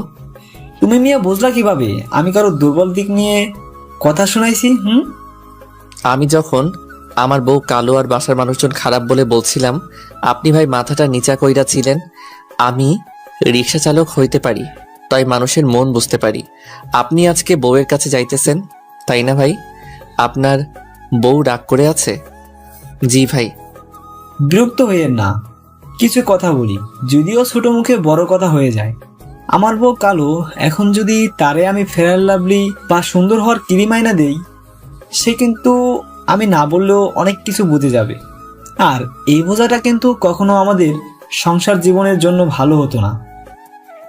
তুমি মিয়া বুঝলা কিভাবে আমি কারো দুর্বল দিক নিয়ে কথা শোনাইছি? আমি যখন আমার বউ কালো আর বাসার মানুষজন খারাপ বলে বলছিলাম, আপনি ভাই মাথাটা নিচা কইরা ছিলেন। আমি রিক্সা চালক হইতে পারি, তাই মানুষের মন বুঝতে পারি। আপনি আজকে বউয়ের কাছে যাইতেছেন, তাই না ভাই? আপনার বউ রাগ করে আছে? জি ভাই। বিরক্ত হইয়েন না, কিছু কথা বলি, যদিও ছোট মুখে বড় কথা হয়ে যায়। আমার বউ কালো, এখন যদি তারে আমি ফেয়ার লাভলি বা সুন্দর হওয়ার ক্রিম আইনা দেই, সে কিন্তু আমি না বললেও অনেক কিছু বুঝে যাবে। আর এই বোঝাটা কিন্তু কখনো আমাদের সংসার জীবনের জন্য ভালো হতো না।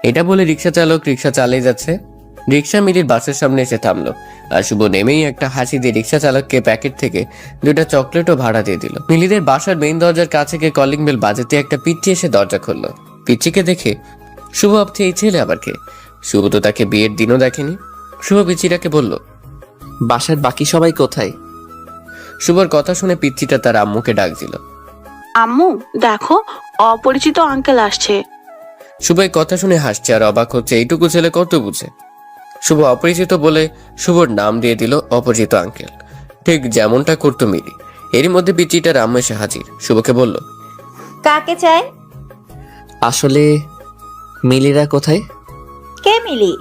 এটা বলে রিক্সা চালক রিক্সা চালিয়ে যাচ্ছে। রিক্সা মিলির বাসের সামনে এসে থামলো, আর শুভ নেমেই একটা হাসি দিয়ে রিক্সা চালককে প্যাকেট থেকে 2টা চকলেটও ভাড়া দিয়ে দিল। মিলিদের বাসার মেইন দরজার কাছে গিয়ে কলিং বেল বাজাতে একটা পিচ্চি এসে দরজা খুললো। পিচ্চিকে দেখে শুভ ভাবছে এই ছেলে আবার কে? শুভ তো তাকে বিয়ের দিনও দেখেনি। শুভ পিচ্চিটাকে বলল, বাসার বাকি সবাই কোথায়? শুভর কথা শুনে পিচ্চিটা তার আম্মুকে ডাক দিল। আম্মু দেখো, অপরিচিত আঙ্কেল আসছে। শুভ এই কথা শুনে হাসছে আর অবাক হচ্ছে, এইটুকু ছেলে কত বুঝে। শুভ অপরিচিত বলে শুভর নাম দিয়ে দিল অপরিচিত আঙ্কেল, ঠিক যেমনটা করতো মিলি। এরই মধ্যে পিচ্চিটার আম্মু এসে হাজির। শুভকে বলল, কাকে চাই? আসলে মিলিরা কোথায়? কে মিলি?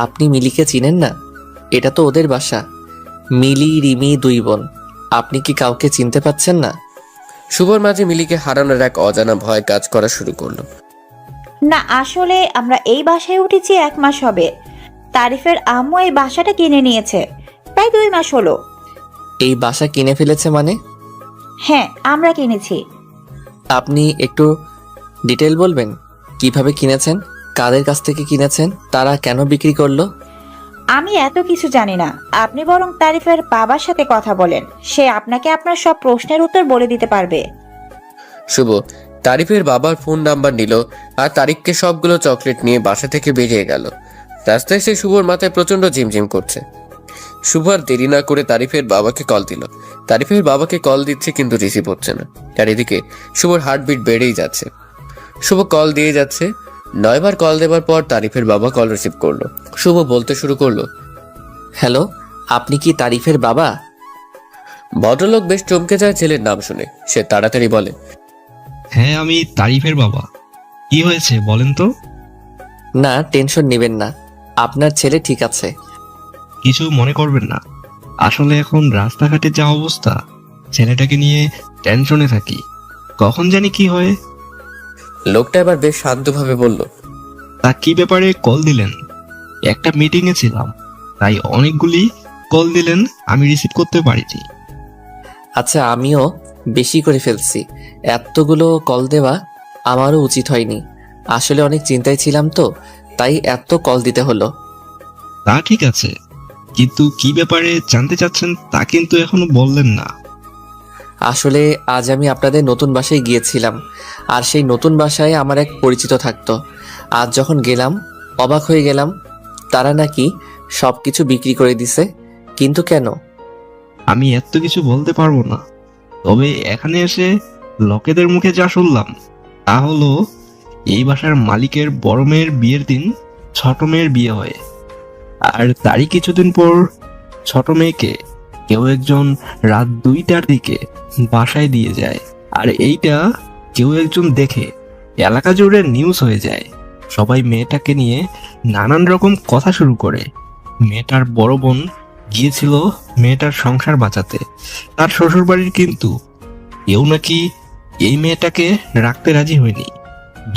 আপনি মিলিকে চিনেন না? এটা তো ওদের বাসা। মিলি, রিমি 2 বোন। আপনি কি কাউকে চিনতে পাচ্ছেন না? শুভর মাঝে মিলিকে হারানোর এক অজানা ভয় কাজ করা শুরু করলো। না, আসলে আমরা এই বাসায় উঠেছি 1 মাস হবে। তারিফের আম্মু এই বাসাটা কিনে নিয়েছে, প্রায় 2 মাস হলো। এই বাসা কিনে ফেলেছে মানে? হ্যাঁ, আমরা কিনেছি। আপনি একটু ডিটেল বলবেন, কিভাবে কিনেছেন, কাদের কাছ থেকে কিনেছেন, তারা কেন বিক্রি করলো? আমি এত কিছু জানি না, আপনি বরং তারিফের বাবার সাথে কথা বলেন, সে আপনাকে আপনার সব প্রশ্নের উত্তর বলে দিতে পারবে। শুভ তারিফের বাবার ফোন নাম্বার নিল আর তারিককে সবগুলো চকলেট নিয়ে বাসা থেকে বেরিয়ে গেল। রাস্তায় সে শুভর মাথায় প্রচন্ড ঝিমঝিম করছে। শুভ আর দেরি না করে তারিফের বাবাকে কল দিল। তারিফের বাবাকে কল দিচ্ছে কিন্তু রিসিভ হচ্ছে না। আর এদিকে শুভর হার্টবিট বেড়েই যাচ্ছে। শুভ কল দিয়ে যাচ্ছে। 9 বার কল দেওয়ার পর তারিফের বাবা কল রিসিভ করলো। শুভ বলতে শুরু করলো, হ্যালো, আপনি কি তারিফের বাবা? ভদ্রলোক বেশ চমকে যায় ছেলের নাম শুনে। সে তাড়াতাড়ি বলে, হ্যাঁ, আমি তারিফের বাবা। কি হয়েছে বলেন তো? না, টেনশন নেবেন না, আপনার ছেলে ঠিক আছে। কিছু মনে করবেন না, আসলে এখন রাস্তাঘাটে যা অবস্থা, ছেলেটাকে নিয়ে টেনশনে থাকি, কখন জানি কি হয়। লোকটা এবার বেশ শান্তভাবে বলল, তা কি ব্যাপারে কল দিলেন? একটা মিটিংয়ে ছিলাম, তাই অনেকগুলি কল দিলেন, আমি রিসিভ করতে পারিনি। আচ্ছা, আমিও বেশি করে ফেলছি, এতগুলো কল দেওয়া আমারও উচিত হয়নি। আসলে অনেক চিন্তায় ছিলাম তো, তাই এত কল দিতে হলো। তা ঠিক আছে, কিন্তু কি ব্যাপারে জানতে চাচ্ছেন তা কিন্তু এখনো বললেন না। আসলে আজ আমি আপনাদের নতুন বাসায় গিয়েছিলাম, আর সেই নতুন বাসায় আমার এক পরিচিত থাকতো। আজ যখন গেলাম অবাক হয়ে গেলাম, তারা নাকি সব কিছু বিক্রি করে দিছে। কিন্তু কেন? আমি এত কিছু বলতে পারবো না, তবে এখানে এসে লোকেদের মুখে যা শুনলাম তা হলো এই বাসার মালিকের বড় মেয়ের বিয়ের দিন ছোট মেয়ের বিয়ে হয়, আর তারই কিছুদিন পর ছোট মেয়েকে কেউ একজন রাত 2টার দিকে বাসায় দিয়ে যায়, আর এইটা কেউ একজন দেখে এলাকা জুড়ে নিউজ হয়ে যায়। সবাই মেয়েটাকে নিয়ে নানান রকম কথা শুরু করে। মেয়েটার বড় বোন গিয়েছিল মেয়েটার সংসার বাঁচাতে তার শ্বশুরবাড়ির, কিন্তু কেউ নাকি এই মেয়েটাকে রাখতে রাজি হয়নি।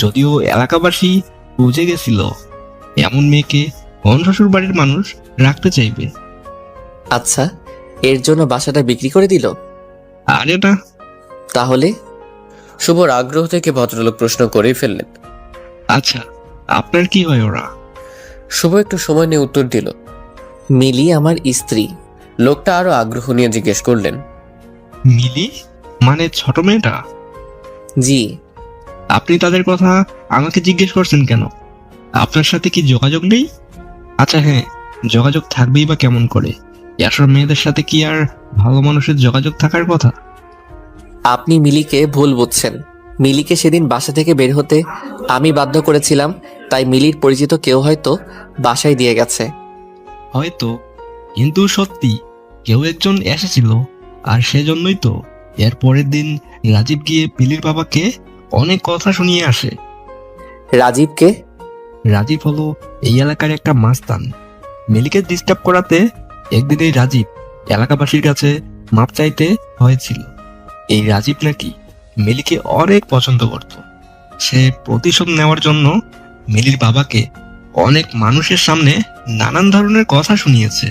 যদিও এলাকাবাসী বুঝে গেছিল এমন মেয়েকে কোন শ্বশুরবাড়ির মানুষ রাখতে চাইবে। আচ্ছা, এর জন্য বাসাটা বিক্রি করে দিল? আরে না, তাহলে? শুভর আগ্রহ থেকে ভদ্রলোক প্রশ্ন করেই ফেললেন। আচ্ছা আপনার কি হয় ওরা? শুভ একটু সময় নিয়ে উত্তর দিল। মিলি আমার স্ত্রী। লোকটা আরো আগ্রহ নিয়ে জিজ্ঞেস করলেন, মিলি মানে ছোট মেয়েটা? জি। আপনি তাদের কথা আমাকে জিজ্ঞেস করছেন কেন? আপনার সাথে কি যোগাযোগ নেই? আচ্ছা হ্যাঁ, যোগাযোগ থাকবেই বা কেমন করে? এসব মেয়েদের সাথে কি আর ভালো মানুষের যোগাযোগ থাকার কথা? আপনি মিলিকে ভুল বুঝছেন। মিলিকে সেদিন বাসা থেকে বের হতে আমি বাধ্য করেছিলাম, তাই মিলির পরিচিত কেউ হয়তো বাসায় দিয়ে গেছে। হয়তো, কিন্তু সত্যি কেউ একজন এসেছিল, আর সেজন্যই তো এর পরের দিন রাজীব গিয়ে মিলির বাবাকে অনেক কথা শুনিয়ে আসে। রাজীবকে? রাজীব হলো এই এলাকার একটা মাস্তান। মিলিকে ডিস্টার্ব করাতে একদিন এই রাজীব এলাকাবাসীর কাছে মাপ চাইতে হয়েছিল। এই রাজীব নাকি মিলিকে অনেক পছন্দ করত। সে প্রতিশোধ নেওয়ার জন্য মিলির বাবাকে অনেক মানুষের সামনে নানান ধরনের কথা শুনিয়েছে।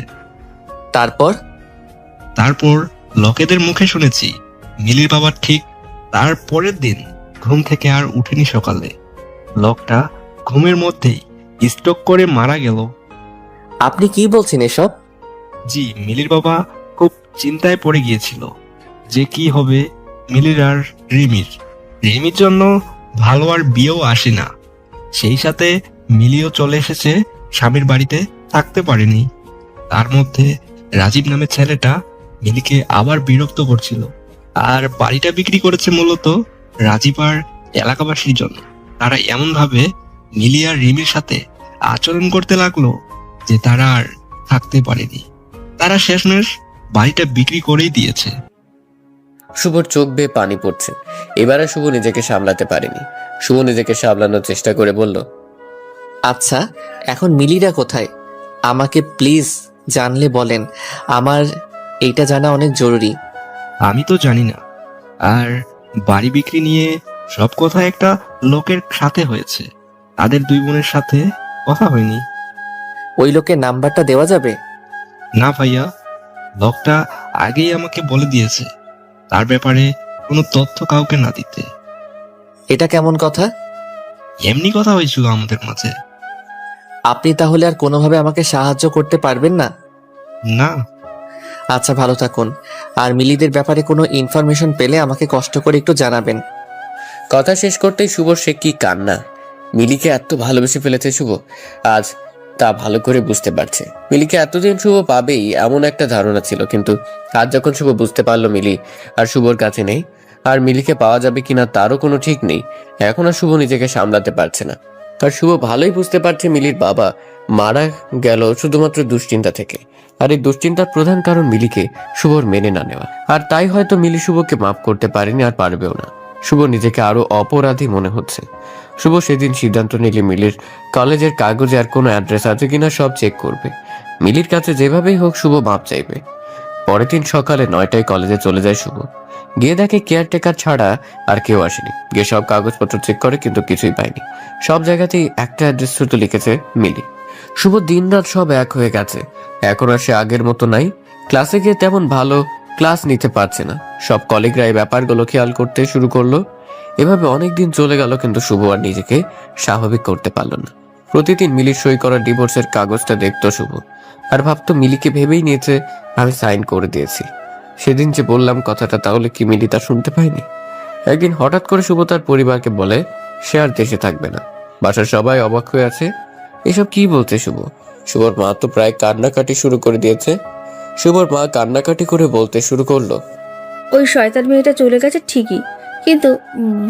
তারপর লোকেদের মুখে শুনেছি মিলির বাবা ঠিক তার পরের দিন ঘুম থেকে আর উঠেনি। সকালে লোকটা ঘুমের মধ্যেই স্ট্রোক করে মারা গেল। আপনি কি বলছেন এসব? জি, মিলির বাবা খুব চিন্তায় পড়ে গিয়েছিল যে কি হবে মিলির আর রিমির জন্য ভালো আর বিয়েও আসে না। সেই সাথে মিলিও চলে এসেছে স্বামীর বাড়িতে, থাকতে পারেনি। তার মধ্যে রাজীব নামের ছেলেটা মিলিকে আবার বিরক্ত করছিল, আর বাড়িটা বিক্রি করেছে মূলত রাজীব আর এলাকাবাসীর জন্য। তারা এমন ভাবে মিলি আর রিমির সাথে আচরণ করতে লাগলো যে তারা আর থাকতে পারেনি। তারা শেষমেশ বাড়িটা বিক্রি করেই দিয়েছে। শুভর চোখ বেয়ে পানি পড়ছে। এবারে শুভ নিজেকে সামলাতে পারেনি। শুভ নিজেকে সামলানোর চেষ্টা করে বলল, আচ্ছা, এখন মিলিরা কোথায়? আমাকে প্লিজ জানলে বলেন, আমার এইটা জানা অনেক জরুরি। আমি তো জানি না, আর বাড়ি বিক্রি নিয়ে সব কথা একটা লোকের সাথে হয়েছে, তাদের দুই বোনের সাথে কথা হয়নি। ওই লোকের নাম্বারটা দেওয়া যাবে? না ভাইয়া, লোকটা আগেই আমাকে বলে দিয়েছে তার ব্যাপারে কোনো তথ্য কাউকে না দিতে। এটা কেমন কথা? এমনি কথা হয়েছিল আমাদের মাঝে। আপনি তাহলে আর কোনোভাবে আমাকে সাহায্য করতে পারবেন না? না। আচ্ছা, ভালো থাকুন। আর মিলিদের ব্যাপারে কোনো ইনফরমেশন পেলে আমাকে কষ্ট করে একটু জানাবেন। কথা শেষ করতেই শুভর সে কি কান্না। মিলিকে এত ভালোবেসে ফেলেছে শুভ, আজ তা ভালো করে বুঝতে পারছে। মিলিকে এতদিন শুভ পাবেই এমন একটা ধারণা ছিল, কিন্তু আজ যখন শুভ বুঝতে পারলো মিলি আর শুভর কাছে নেই, আর মিলিকে পাওয়া যাবে কিনা তারও কোনো ঠিক নেই, এখন আর শুভ নিজেকে সামলাতে পারছে না। আর শুভ ভালোই বুঝতে পারছে মিলির বাবা মারা গেল শুধুমাত্র দুশ্চিন্তা থেকে, আর এই দুশ্চিন্তার প্রধান কারণ মিলিকে শুভর মেনে না নেওয়া। আর তাই হয়তো মিলি শুভকে মাফ করতে পারেনি, আর পারবেও না। শুভ নিজেকে আরো অপরাধী মনে হচ্ছে। শুভ সেদিন সিদ্ধান্ত নিলে মিলির কলেজের কাগজে আর কোনো অ্যাড্রেস আছে কিনা সব চেক করবে। মিলির কাছে যেভাবেই হোক শুভ মাপ চাইবে। পরের দিন সকালে 9টায় কলেজে চলে যায় শুভ। গিয়ে দেখে কেয়ারটেকার ছাড়া আর কেউ আসেনি। গিয়ে সব কাগজপত্র চেক করে, কিন্তু কিছুই পায়নি। সব জায়গাতেই একটা অ্যাড্রেস শুধু লিখেছে মিলি। শুভ দিনরাত সব এক হয়ে গেছে। এখন আর সে আগের মতো নাই। ক্লাসে গিয়ে তেমন ভালো ক্লাস নিতে পারছে না। সব কলিগরা এই ব্যাপারগুলো খেয়াল করতে শুরু করলো। এভাবে অনেক দিন চলে গেল, কিন্তু শুভ আর নিজেকে স্বাভাবিক করতে পারল না। প্রতিদিন মিলির সই করা ডিভোর্সের কাগজটা দেখতো শুভ, আর ভাবতো মিলিকে ভেবেই নিয়েছে আমি সাইন করে দিয়েছি। সেদিন যে বললাম কথাটা, তাহলে কি মিলি তা শুনতে পায়নি? একদিন হঠাৎ করে শুভ তার পরিবারকে বলে সে আর দেশে থাকবে না। বাসার সবাই অবাক হয়ে আছে, এসব কি বলছে শুভ? শুভর মা তো প্রায় কান্নাকাটি শুরু করে দিয়েছে। শুভর মা কান্নাকাটি করে বলতে শুরু করলো, ওই শয়তান মেয়েটা চলে গেছে ঠিকই, কিন্তু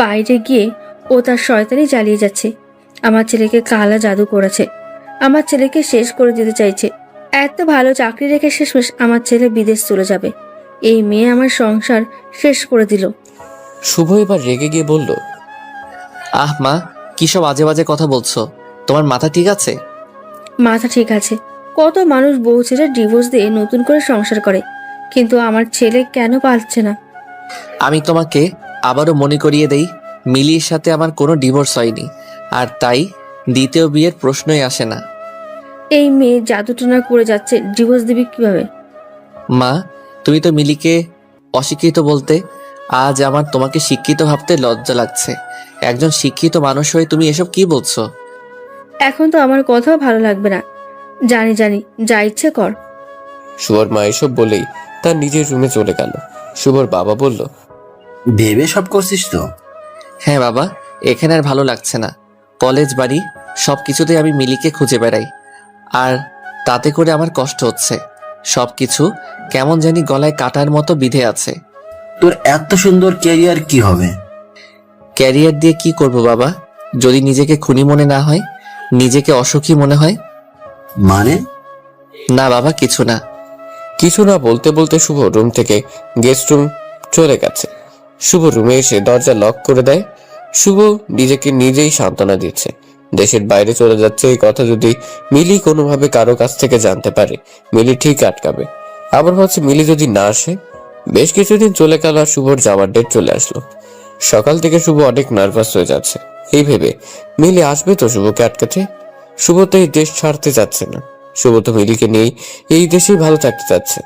বাইরে গিয়ে ও তার শয়তানি চালিয়ে যাচ্ছে। আমার ছেলেকে কালা জাদু করেছে, আমার ছেলেকে শেষ করে দিতে চাইছে। এত ভালো চাকরি রেখে শেষমেশ আমার ছেলে বিদেশ চলে যাবে। এই মেয়ে আমার সংসার শেষ করে দিল। শুভ এবার রেগে গিয়ে বলল, আহ মা, কি সব আজে বাজে কথা বলছো? তোমার মাথা ঠিক আছে? মাথা ঠিক আছে। কত মানুষ বউ ছেড়ে ডিভোর্স দিয়ে নতুন করে সংসার করে, কিন্তু আমার ছেলে কেন পারছে না? আমি তোমাকে আবারও মনে করিয়ে দেই, মিলির সাথে আমার কোনো ডিভোর্স হয়নি, আর তাই দ্বিতীয় বিয়ের প্রশ্নই আসে না। এই মেয়ে জাদুটনা করে যাচ্ছে, ডিভোর্স দিবি কিভাবে? মা, তুমি তো মিলিকে অশিক্ষিত বলতে, আজ আমার তোমাকে শিক্ষিত ভাবতে লজ্জা লাগছে। একজন শিক্ষিত মানুষ হয়ে তুমি এসব কি বলছো? এখন তো আমার কথাও ভালো লাগবে না। জানি জানি, যা ইচ্ছে কর। শুভর মা এসব বলেই তার নিজের রুমে চলে গেল। শুভর বাবা বলল, ভেবে সব করছিস তো? হ্যাঁ বাবা, এখানে আর ভালো লাগছে না। কলেজ, বাড়ি সবকিছুতেই আমি মিলিকে খুঁজে বেড়াই, আর তাতে করে আমার কষ্ট হচ্ছে। সবকিছু কেমন জানি গলায় কাটার মতো বিধে আছে। তোর এত সুন্দর ক্যারিয়ার কি হবে? ক্যারিয়ার দিয়ে কি করব বাবা, যদি নিজেকে খুনি মনে না হয়, নিজেকে অসুখী মনে হয়? মানে? না বাবা, কিছু না। কিছু না বলতে বলতে শুভ রুম থেকে গেস্ট রুম চলে গেছে। শুভ রুমে এসে দরজা লক করে দেয়। শুভ নিজেকে নিজেই সান্ত্বনা দিচ্ছে, দেশের বাইরে চলে যাচ্ছে এই কথা যদি মিলি কোনোভাবে কারো কাছ থেকে জানতে পারে, মিলি ঠিক আটকাবে। আবার ভাবছে মিলি যদি না আসে। বেশ কিছুদিন চলে গেল আর শুভর যাওয়ার ডেট চলে আসলো। সকাল থেকে শুভ অনেক নার্ভাস হয়ে যাচ্ছে, এই ভেবে মিলি আসবে তো শুভকে আটকাতে। শুভ তো এই দেশ ছাড়তে যাচ্ছে না, শুভ তো মিলিকে নিয়েই এই দেশেই ভালো থাকতে চাচ্ছে।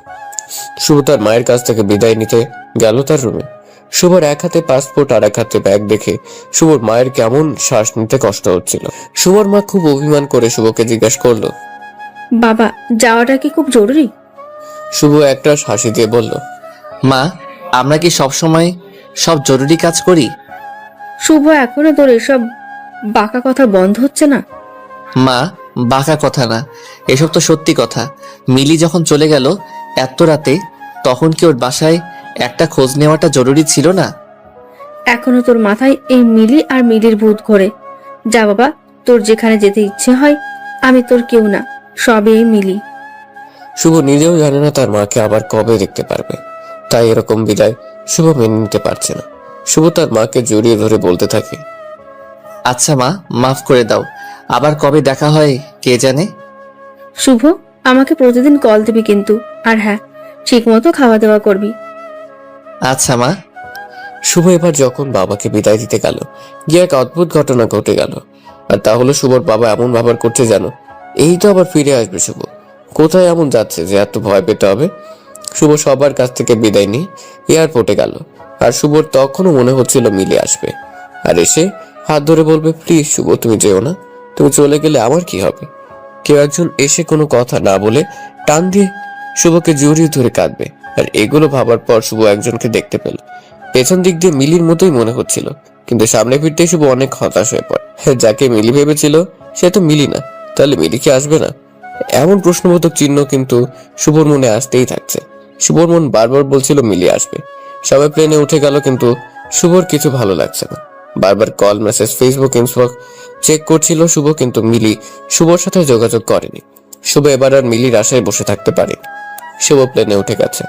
শুভ তার মায়ের কাছ থেকে বিদায় নিতে গেল তার রুমে। শুভর এক হাতে পাসপোর্ট আর এক হাতে ব্যাগ দেখে শুভর মায়ের কেমন শ্বাস নিতে কষ্ট হচ্ছিল। শুভর মা খুব অভিমান করে শুভকে জিজ্ঞাসা করলো, বাবা, যাওয়াটা কি খুব জরুরি? শুভ একটা হাসি দিয়ে বলল, মা, আমরা কি সব সময় সব জরুরি কাজ করি? শুভ, এখনো তোর এসব বাঁকা কথা বন্ধ হচ্ছে না? মা, বাঁকা কথা না, এসব তো সত্যি কথা। মিলি যখন চলে গেল এত রাতে, তখন কি ওর বাসায় একটা খোঁজ নেওয়াটা জরুরি ছিল না? এখনো তোর মাথায় এই মিলি আর মিলির ভূত ঘোরে। যা বাবা, তোর যেখানে যেতে ইচ্ছে হয়। আমি তোর কেউ না, সবই মিলি। শুভ নিজেও জানে না তার মাকে আবার কবে দেখতে পারবে, তাই এরকম বিদায় শুভ মেনে নিতে পারছে না। শুভ তার মাকে জড়িয়ে ধরে বলতে থাকে, আচ্ছা মা, মাফ করে দাও। আবার কবে দেখা হয় কে জানে। শুভ, আমাকে প্রতিদিন কল দিবি কিন্তু, আর হ্যাঁ, ঠিক মতো খাওয়া দাওয়া করবি। আচ্ছা মা। শুভ এবার যখন বাবাকে বিদায় দিতে গেল, গিয়ে এক অদ্ভুত ঘটনা ঘটে গেল। আর তা হলো শুভর বাবা এমন ব্যবহার করছে যেন এই তো আবার ফিরে আসবে শুভ। কোথায় এমন যাচ্ছে যে এত ভয় পেতে হবে? শুভ সবার কাছ থেকে বিদায় নিয়ে এয়ারপোর্টে গেল। আর শুভর তখনও মনে হচ্ছিল মিলে আসবে আর এসে হাত ধরে বলবে, প্লিজ শুভ তুমি যেও না, তুমি চলে গেলে আমার কি হবে। কেউ একজন এসে কোনো কথা না বলে টান দিয়ে শুভকে জড়িয়ে ধরে কাঁদবে। আর এগুলো ভাবার পর শুভ একজনকে দেখতে পেল। পেছন দিক দিয়ে মিলির মতোই মনে হচ্ছিল, কিন্তু সামনে ফিরতে শুভ অনেক হতাশ হয়ে পড়ে। যাকে মিলি ভেবেছিল সে তো মিলি না, তাহলে মিলি কি আসবে না? এমন প্রশ্নবোধক চিহ্ন কিন্তু শুভর মনে আসতেই থাকছে। শুভর মন বারবার বলছিল মিলি আসবে। সবাই প্লেনে উঠে গেল, কিন্তু শুভর কিছু ভালো লাগছে না। বারবার call, message, Facebook, inbox check করছিল শুভ, কিন্তু মিলি শুভর সাথে যোগাযোগ করেনি। শুভ এবার আর মিলির আশায় বসে থাকতে পারে। শুভ প্লেনে উঠে গেছে,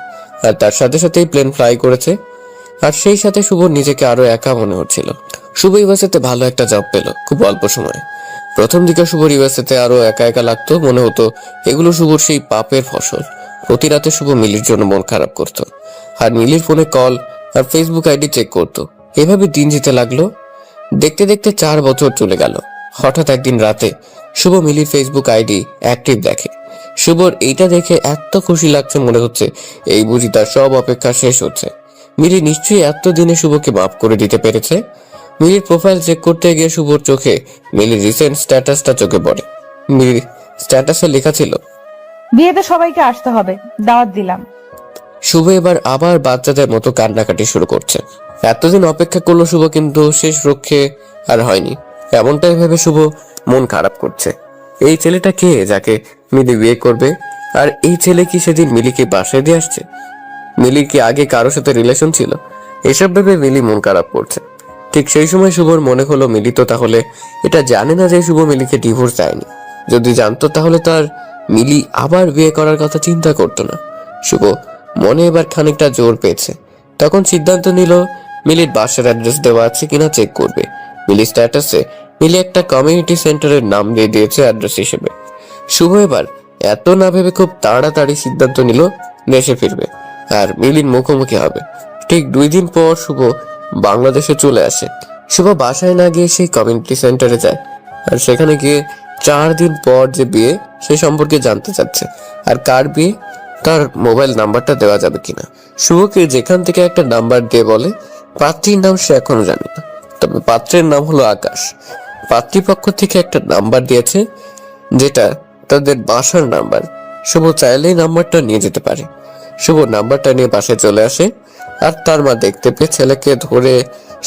আর তার সাথে সাথেই প্লেন ফ্লাই করেছে। আর সেই সাথে শুভ নিজেকে আরো একা মনে হচ্ছিল। শুভ ইউএসএতে ভালো একটা জব পেল খুব অল্প সময়ে। প্রথম দিকে শুভর ইউএসএতে আরো একা একা লাগতো, মনে হতো এগুলো শুভর সেই পাপের ফসল। প্রতি রাতে শুভ মিলির জন্য মন খারাপ করতো, আর মিলির ফোনে কল আর ফেসবুক আইডি চেক করতো। এভাবে দিন যেতে লাগলো। দেখতে দেখতে 4 বছর চলে গেল। হঠাৎ একদিন রাতে শুভ মিলির ফেসবুক আইডি অ্যাক্টিভ দেখে। শুভর এইটা দেখে এত খুশি লাগছে, মনে হচ্ছে এই বুঝি তার সব অপেক্ষা শেষ হচ্ছে। মিলি নিশ্চয়ই এতদিনে শুভকে মাফ করে দিতে পেরেছে। মিলির প্রোফাইল চেক করতে গিয়ে শুভর চোখে মিলির রিসেন্ট স্ট্যাটাসটা চোখে পড়ে। মিলির স্ট্যাটাসে লেখা ছিল, বিয়েতে সবাইকে আসতে হবে, দাওয়াত দিলাম। শুভ এবার আবার বাচ্চাদের মতো কান্নাকাটি শুরু করছে। এতদিন অপেক্ষা করলো শুভ, কিন্তু শেষ রক্ষে আর হয়নি। এমনটাই ভেবে শুভ মন খারাপ করছে। এই ছেলেটা কে যাকে মিলি বিয়ে করবে? আর এই ছেলে কি সেদিন মিলিকে বাসায় দিয়ে আসছে? মিলির কি আগে কারোর সাথে রিলেশন ছিল? এসব ভেবে মিলি মন খারাপ করছে। ঠিক সেই সময় শুভর মনে হলো মিলি তো তাহলে এটা জানে না যে শুভ মিলিকে ডিভোর্স দেয়নি। যদি জানতো তাহলে তার মিলি আবার বিয়ে করার কথা চিন্তা করতো না। শুভ মনে এবার খানিকটা জোর পেয়েছে। তখন সিদ্ধান্ত নিল মিলির বাসার অ্যাড্রেস দেওয়া আছে কিনা চেক করবে। মিলির স্ট্যাটাসে মিলি একটা কমিউনিটি সেন্টারের নাম দিয়ে দিয়েছে অ্যাড্রেস হিসেবে। শুভ এবার এত না ভেবে খুব তাড়াতাড়ি সিদ্ধান্ত নিল দেশে ফিরবে আর মিলির মুখোমুখি হবে। ঠিক 2 দিন পর শুভ বাংলাদেশে চলে আসে। শুভ বাসায় না গিয়ে সেই কমিউনিটি সেন্টারে যায় আর সেখানে গিয়ে 4 দিন পর যে বিয়ে সে সম্পর্কে জানতে চাচ্ছে। আর কার বিয়ে, তার মোবাইল নাম্বারটা দেওয়া যাবে কিনা। শুভকে যেখান থেকে একটা নাম্বার দিয়ে বলে পাত্রীর নাম সে এখনো জানে না, তবে পাত্রের নাম হলো আকাশ। পাত্রীপক্ষ থেকে একটা নাম্বার দিয়েছে যেটা তাদের বাসার নাম্বার। শুভ চাইলেই নাম্বারটা নিয়ে যেতে পারে। শুভ নাম্বারটা নিয়ে বাসায় চলে আসে আর তার মা দেখতে পেয়ে ছেলেকে ধরে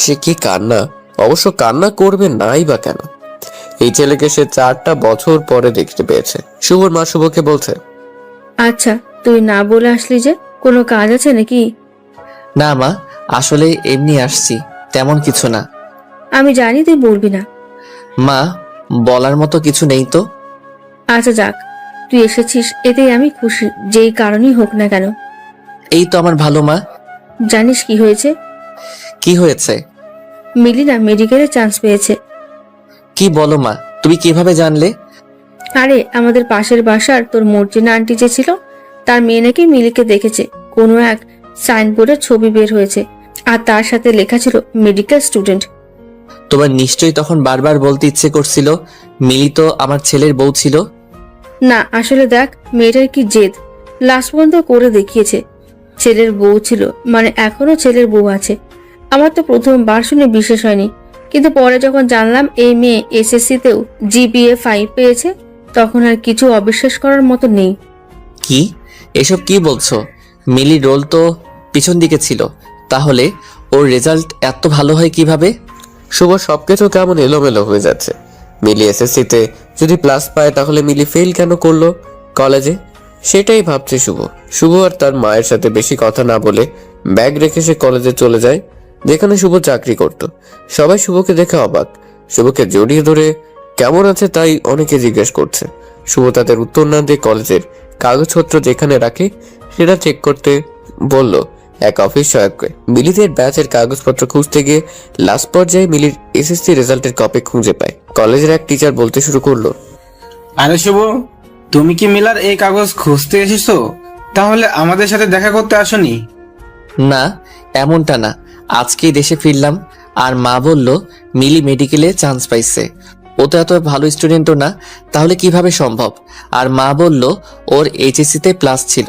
সে কি কান্না, অবশ্য কান্না করবে নাই বা কেন, এই ছেলেকে সে 4টা বছর পরে দেখতে পেয়েছে। শুভর মা শুভকে বলছে, আচ্ছা তুই না বলে আসলি যে, কোনো কাজ আছে নাকি? না মা, আসলে এমনি আসছি, তেমন কিছু না। আমি জানি তুই বলবি না। মা, বলার মতো কিছু নেই তো। আচ্ছা যাক, তুই এসেছিস এতেই আমি খুশি, যেই কারণেই হোক না কেন। এই তো আমার ভালো মা। জানিস কি হয়েছে? কি হয়েছে? মিলি না মেডিকেলে চান্স পেয়েছে। কি বলো মা, তুমি কিভাবে জানলে? আরে আমাদের পাশের বাসার তোর মর্জিনা আন্টি যে ছিল, তার মেয়ে নাকি মিলিকে দেখেছে। কোনো এক সাইনবোর্ডের ছবি বের হয়েছে আর তার সাথে লেখা ছিল মেডিকেল স্টুডেন্ট। তোমার নিশ্চয়ই তখন বারবার বলতে ইচ্ছে করছিল মিলি তো আমার ছেলের বউ ছিল। না আসলে দেখ মেয়েটার কি জেদ, লাস্ট পর্যন্ত করে দেখিয়েছে ছেলের বউ ছিল, মানে এখনো ছেলের বউ আছে। আমার তো প্রথমবার শুনে বিশ্বাস হয়নি, কিন্তু পরে যখন জানলাম এই মেয়ে এসএসসি-তেও জিপিএ 5 পেয়েছে, তখন আর কিছু অবিশ্বাস করার মতো নেই। কি এসব কি বলছো? মিলির রোল তো পিছন দিকে ছিল, তাহলে ওর রেজাল্ট এত ভালো হয় কিভাবে? শুভ সবকিছু কেমন এলোমেলো হয়ে যাচ্ছে। মিলি এসএসসিতে যদি প্লাস পায় তাহলে মিলি ফেল কেন করলো কলেজে, সেটাই ভাবছে শুভ। শুভ আর তার মায়ের সাথে বেশি কথা না বলে ব্যাগ রেখে সে কলেজে চলে যায় যেখানে শুভ চাকরি করত। সবাই শুভকে দেখে অবাক। শুভকে জড়িয়ে ধরে কেমন আছে তাই অনেকে জিজ্ঞেস করছে। শুভ তাদের উত্তর না দিয়ে কলেজের কাগজপত্র যেখানে রাখে সেটা চেক করতে বলল এক অফিস সহায়ককে। মিলিদের ব্যাচের কাগজপত্র খুঁজতে গিয়ে লাস্ট পর্যায়ে মিলির এসএসসি রেজাল্টের কপি খুঁজে পায়। কলেজের এক টিচার বলতে শুরু করলো, আরে শুভ, তুমি কি মিলার এই কাগজ খুঁজতে এসেছো? তাহলে আমাদের সাথে দেখা করতে আসোনি? না, এমনটা না, আজকেই দেশে ফিরলাম আর মা বলল মিলি মেডিকেলে চান্স পাইছে। ও তো এত ভালো স্টুডেন্টও না, তাহলে কিভাবে সম্ভব? আর মা বলল ওর এইচএসসিতে প্লাস ছিল।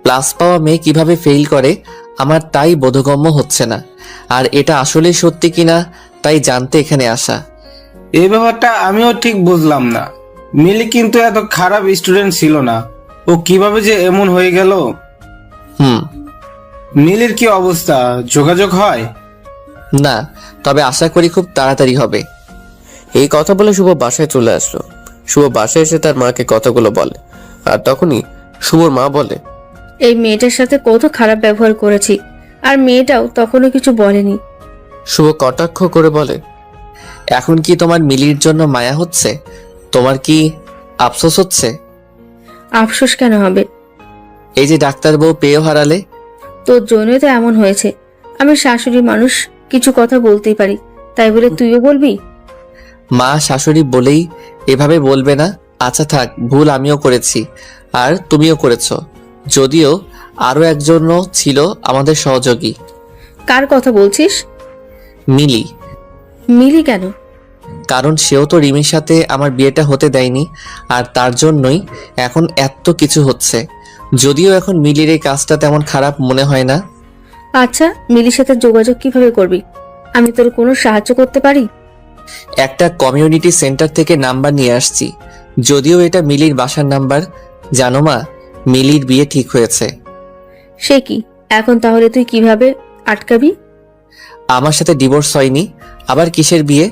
প্লাস পাওয়া মেয়ে কিভাবে ফেল করে আমার তাই বোধগম্য হচ্ছে না। আর এটা আসলে সত্যি কিনা তাই জানতে এখানে আসা। এই ব্যাপারটা আমিও ঠিক বুঝলাম না। মিলি কিন্তু এত খারাপ স্টুডেন্ট ছিল না, ও কিভাবে যে এমন হয়ে গেল। মিলির কি অবস্থা, যোগাযোগ হয়? না, তবে আশা করি খুব তাড়াতাড়ি হবে। এই কথা বলে শুভ বাসায় চলে আসলো। শুভ বাসায় এসে তার মাকে কথাগুলো বলে আর তখনই শুভর মা বলে, এই মেয়েটার সাথে কত খারাপ ব্যবহার করেছি, আর মেয়েটাও তখনও কিছু বলেনি। শুভ কটাক্ষ করে বলে, এখন কি তোমার মিলির জন্য মায়া হচ্ছে? তোমার কি আফসোস হচ্ছে? আফসোস কেন হবে? এই যে ডাক্তার বউ পেয়েও হারালে। তোর জন্যই তো এমন হয়েছে। আমি শাশুড়ি মানুষ, কিছু কথা বলতেই পারি, তাই বলে তুইও বলবি? মা শাশুড়ি বলেই এভাবে বলবে না। আচ্ছা থাক, ভুল আমিও করেছি আর তুমিও করেছো। যদিও আরো একজনও ছিল আমাদের সহযোগী। কার কথা বলছিস? মিলি। মিলি কেন? কারণ সেও তো রিমির সাথে আমার বিয়েটা হতে দেয়নি, আর তার জন্যই এখন এত কিছু হচ্ছে। যদিও এখন মিলির এই কাজটা তেমন খারাপ মনে হয় না। আচ্ছা, মিলির সাথে যোগাযোগ কিভাবে করবি? আমি তোর কোনো সাহায্য করতে পারি? একটা কমিউনিটি সেন্টার থেকে নাম্বার নিয়ে আসছি, যদিও এটা মিলির বাসার নাম্বার। জানো মা, মিলির বিয়ে ঠিক হয়েছে। সে কি? এখন তাহলে তুই কিভাবে আটকাবি? আমার সাথে ডিভোর্স হয়নি, আবার কিসের বিয়ে?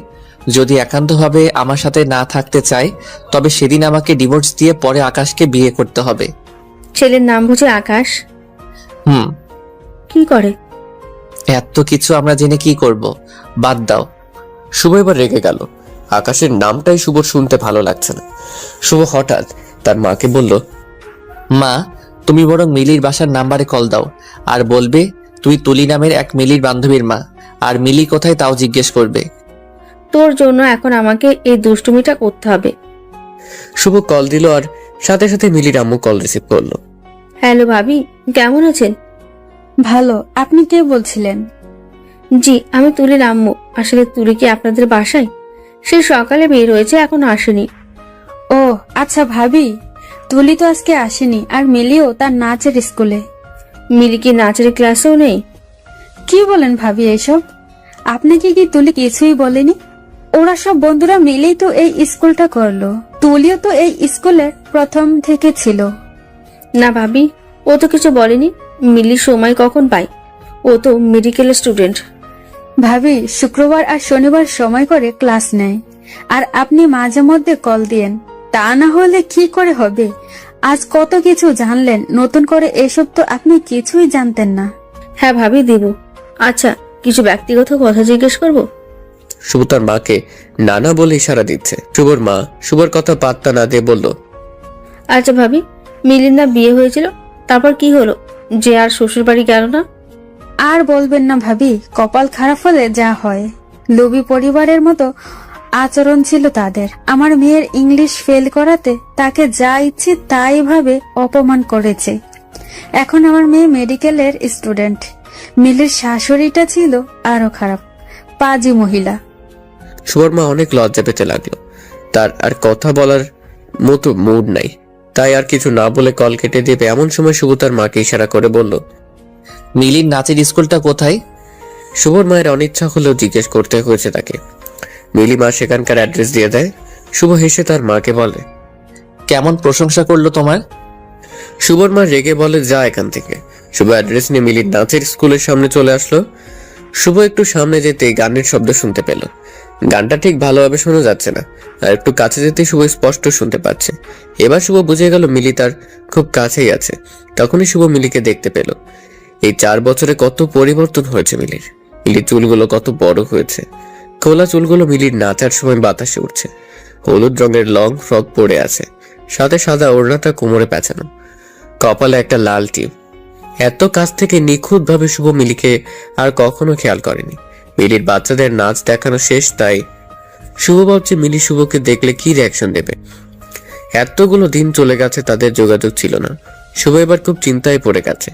যদি একান্তভাবে আমার সাথে না থাকতে চায় তবে সেদিন আমাকে ডিভোর্স দিয়ে পরে আকাশকে বিয়ে করতে হবে। ছেলের নাম বুঝে আকাশ? কি করে? এত কিছু আমরা জেনে কি করব? বাদ দাও। শুভ এবার রেগে গেল। আকাশের নামটাই শুভর শুনতে ভালো লাগছে না। শুভ হঠাৎ তার মাকে বলল, মা, তুমি বরং মিলির বাসার নাম্বারে কল দাও আর বলবে তুই তুলি নামের এক মিলির বান্ধবীর মা, আর মিলি কোথায় তাও জিজ্ঞেস করবে। তোর জন্য এখন আমাকে এই দুষ্টুমিটা করতে হবে। শুভ কল দিল আর সাথে সাথে মিলির আম্মু কল রিসিভ করলো। হ্যালো ভাবি, কেমন আছেন? ভালো, আপনি কে বলছিলেন? জি, আমি তুলির আম্মু। আসলে তুলি কি আপনাদের বাসায়? সে সকালে বের হয়েছে, এখন আসেনি। ও আচ্ছা ভাবি, তুলি তো আজকে আসেনি, আর মিলিও তার নাচের স্কুলে। মিলি কি নাচের ক্লাসেও নেই? কি বলেন ভাবি এসব? আপনাকে কি তুলি কিছুই বলেনি? ওরা সব বন্ধুরা মিলেই তো এই স্কুলটা করলো। তুলিও তো এই স্কুলের প্রথম থেকে ছিল। না ভাবি, ও তো কিছু বলেনি। মিলি সময় কখন পায়? ও তো মেডিকেল স্টুডেন্ট। ভাবি শুক্রবার আর শনিবার সময় করে ক্লাস নেয়, আর আপনি মাঝে মধ্যে কল দিয়েন। তা না হলে কি করে হবে? আজ কত কিছু জানলেন নতুন করে, এসব তো আপনি কিছুই জানতেন না। হ্যাঁ ভাবি, দিব। আচ্ছা, কিছু ব্যক্তিগত কথা জিজ্ঞেস করব? শুভ তার মাকে নানা বলে ইশারা দিচ্ছে। শুভর মা শুভর কথা পাত্তা না দিয়ে বলল, আচ্ছা ভাবি, মিলির না বিয়ে হয়েছিল, তারপর কি হলো যে আর শ্বশুর বাড়ি গেল না? আর বলবেন না ভাবি, কপাল খারাপ হলে যা হয়। লোভী পরিবারের মতো আচরণ ছিল তাদের। আমার মেয়ের ইংলিশ ফেল করাতে তাকে যা ইচ্ছে তাই ভাবে অপমান করেছে। এখন আমার মেয়ে মেডিকেলের স্টুডেন্ট। মিলির শাশুড়িটা ছিল আরো খারাপ, পাজি মহিলা। শুভর মা অনেক লজ্জা পেতে লাগলো। তার আর কথা বলার মতো মুড নাই, তাই আর কিছু না বলে কল কেটে দেবে এমন সময় শুভ তার মাকে ইশারা করে বলল, মিলির নাচের স্কুলটা কোথায়? শুভর মায়ের অনিচ্ছা হলেও জিজ্ঞেস করতে হয়েছে তাকে। মিলি মা সেখানকার অ্যাড্রেস দিয়ে দেয়। শুভ হেসে তার মাকে বলে, কেমন প্রশংসা করলো তোমার? শুভর মা রেগে বলে, যা এখান থেকে। শুভ অ্যাড্রেস নিয়ে মিলির নাচের স্কুলের সামনে চলে আসলো। শুভ একটু সামনে যেতে গানের শব্দ শুনতে পেল। গানটা ঠিক ভালোভাবে শোনা যাচ্ছে না, আর একটু কাছে যেতে শুভ স্পষ্ট শুনতে পাচ্ছে। এবার শুভ বুঝে গেল মিলি তার খুব কাছেই আছে। তখনই শুভ মিলিকে দেখতে পেল। এই 4 বছরে কত পরিবর্তন হয়েছে মিলির। মিলির চুলগুলো কত বড় হয়েছে। খোলা চুলগুলো মিলির নাচার সময় বাতাসে উঠছে। হলুদ রঙের লং ফ্রক পরে আছে, সাথে সাদা ওড়নাটা কোমরে পেঁচানো, কপালে একটা লাল টিপ। এত কাছ থেকে নিখুঁত ভাবে শুভ মিলিকে আর কখনো খেয়াল করেনি। মিলির বাচ্চাদের নাচ দেখানো শেষ, তাই শুভ ভাবছে মিলি শুভকে দেখলে কি রিয়াকশন দেবে। এতগুলো দিন চলে গেছে, তাদের যোগাযোগ ছিল না। শুভ এবার খুব চিন্তায় পড়ে গেছে,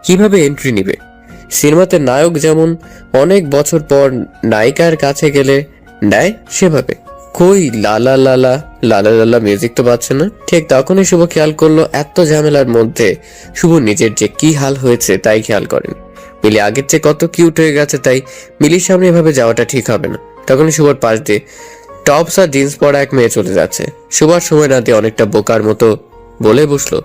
কিভাবে এন্ট্রি নিবে। সিনেমাতে নায়ক যেমন অনেক বছর পর নায়িকার কাছে গেলে নেয়, সেভাবে কই লালা লালা লালা লালা মিউজিক তো বাজছে না। ঠিক তখনই শুভ খেয়াল করলো এত ঝামেলার মধ্যে শুভ নিজের যে কি হাল হয়েছে তাই খেয়াল করেন। মিলি আগের চেয়ে কত কিউট হয়ে গেছে, তাই মিলির সামনে এভাবে যাওয়াটা ঠিক হবে না। তখনই শুভর পাশ দিয়ে টপস আর জিন্স পরা এক মেয়ে চলে যাচ্ছে। শুভর সময় না দিয়ে অনেকটা বোকার মতো বলে বসলো,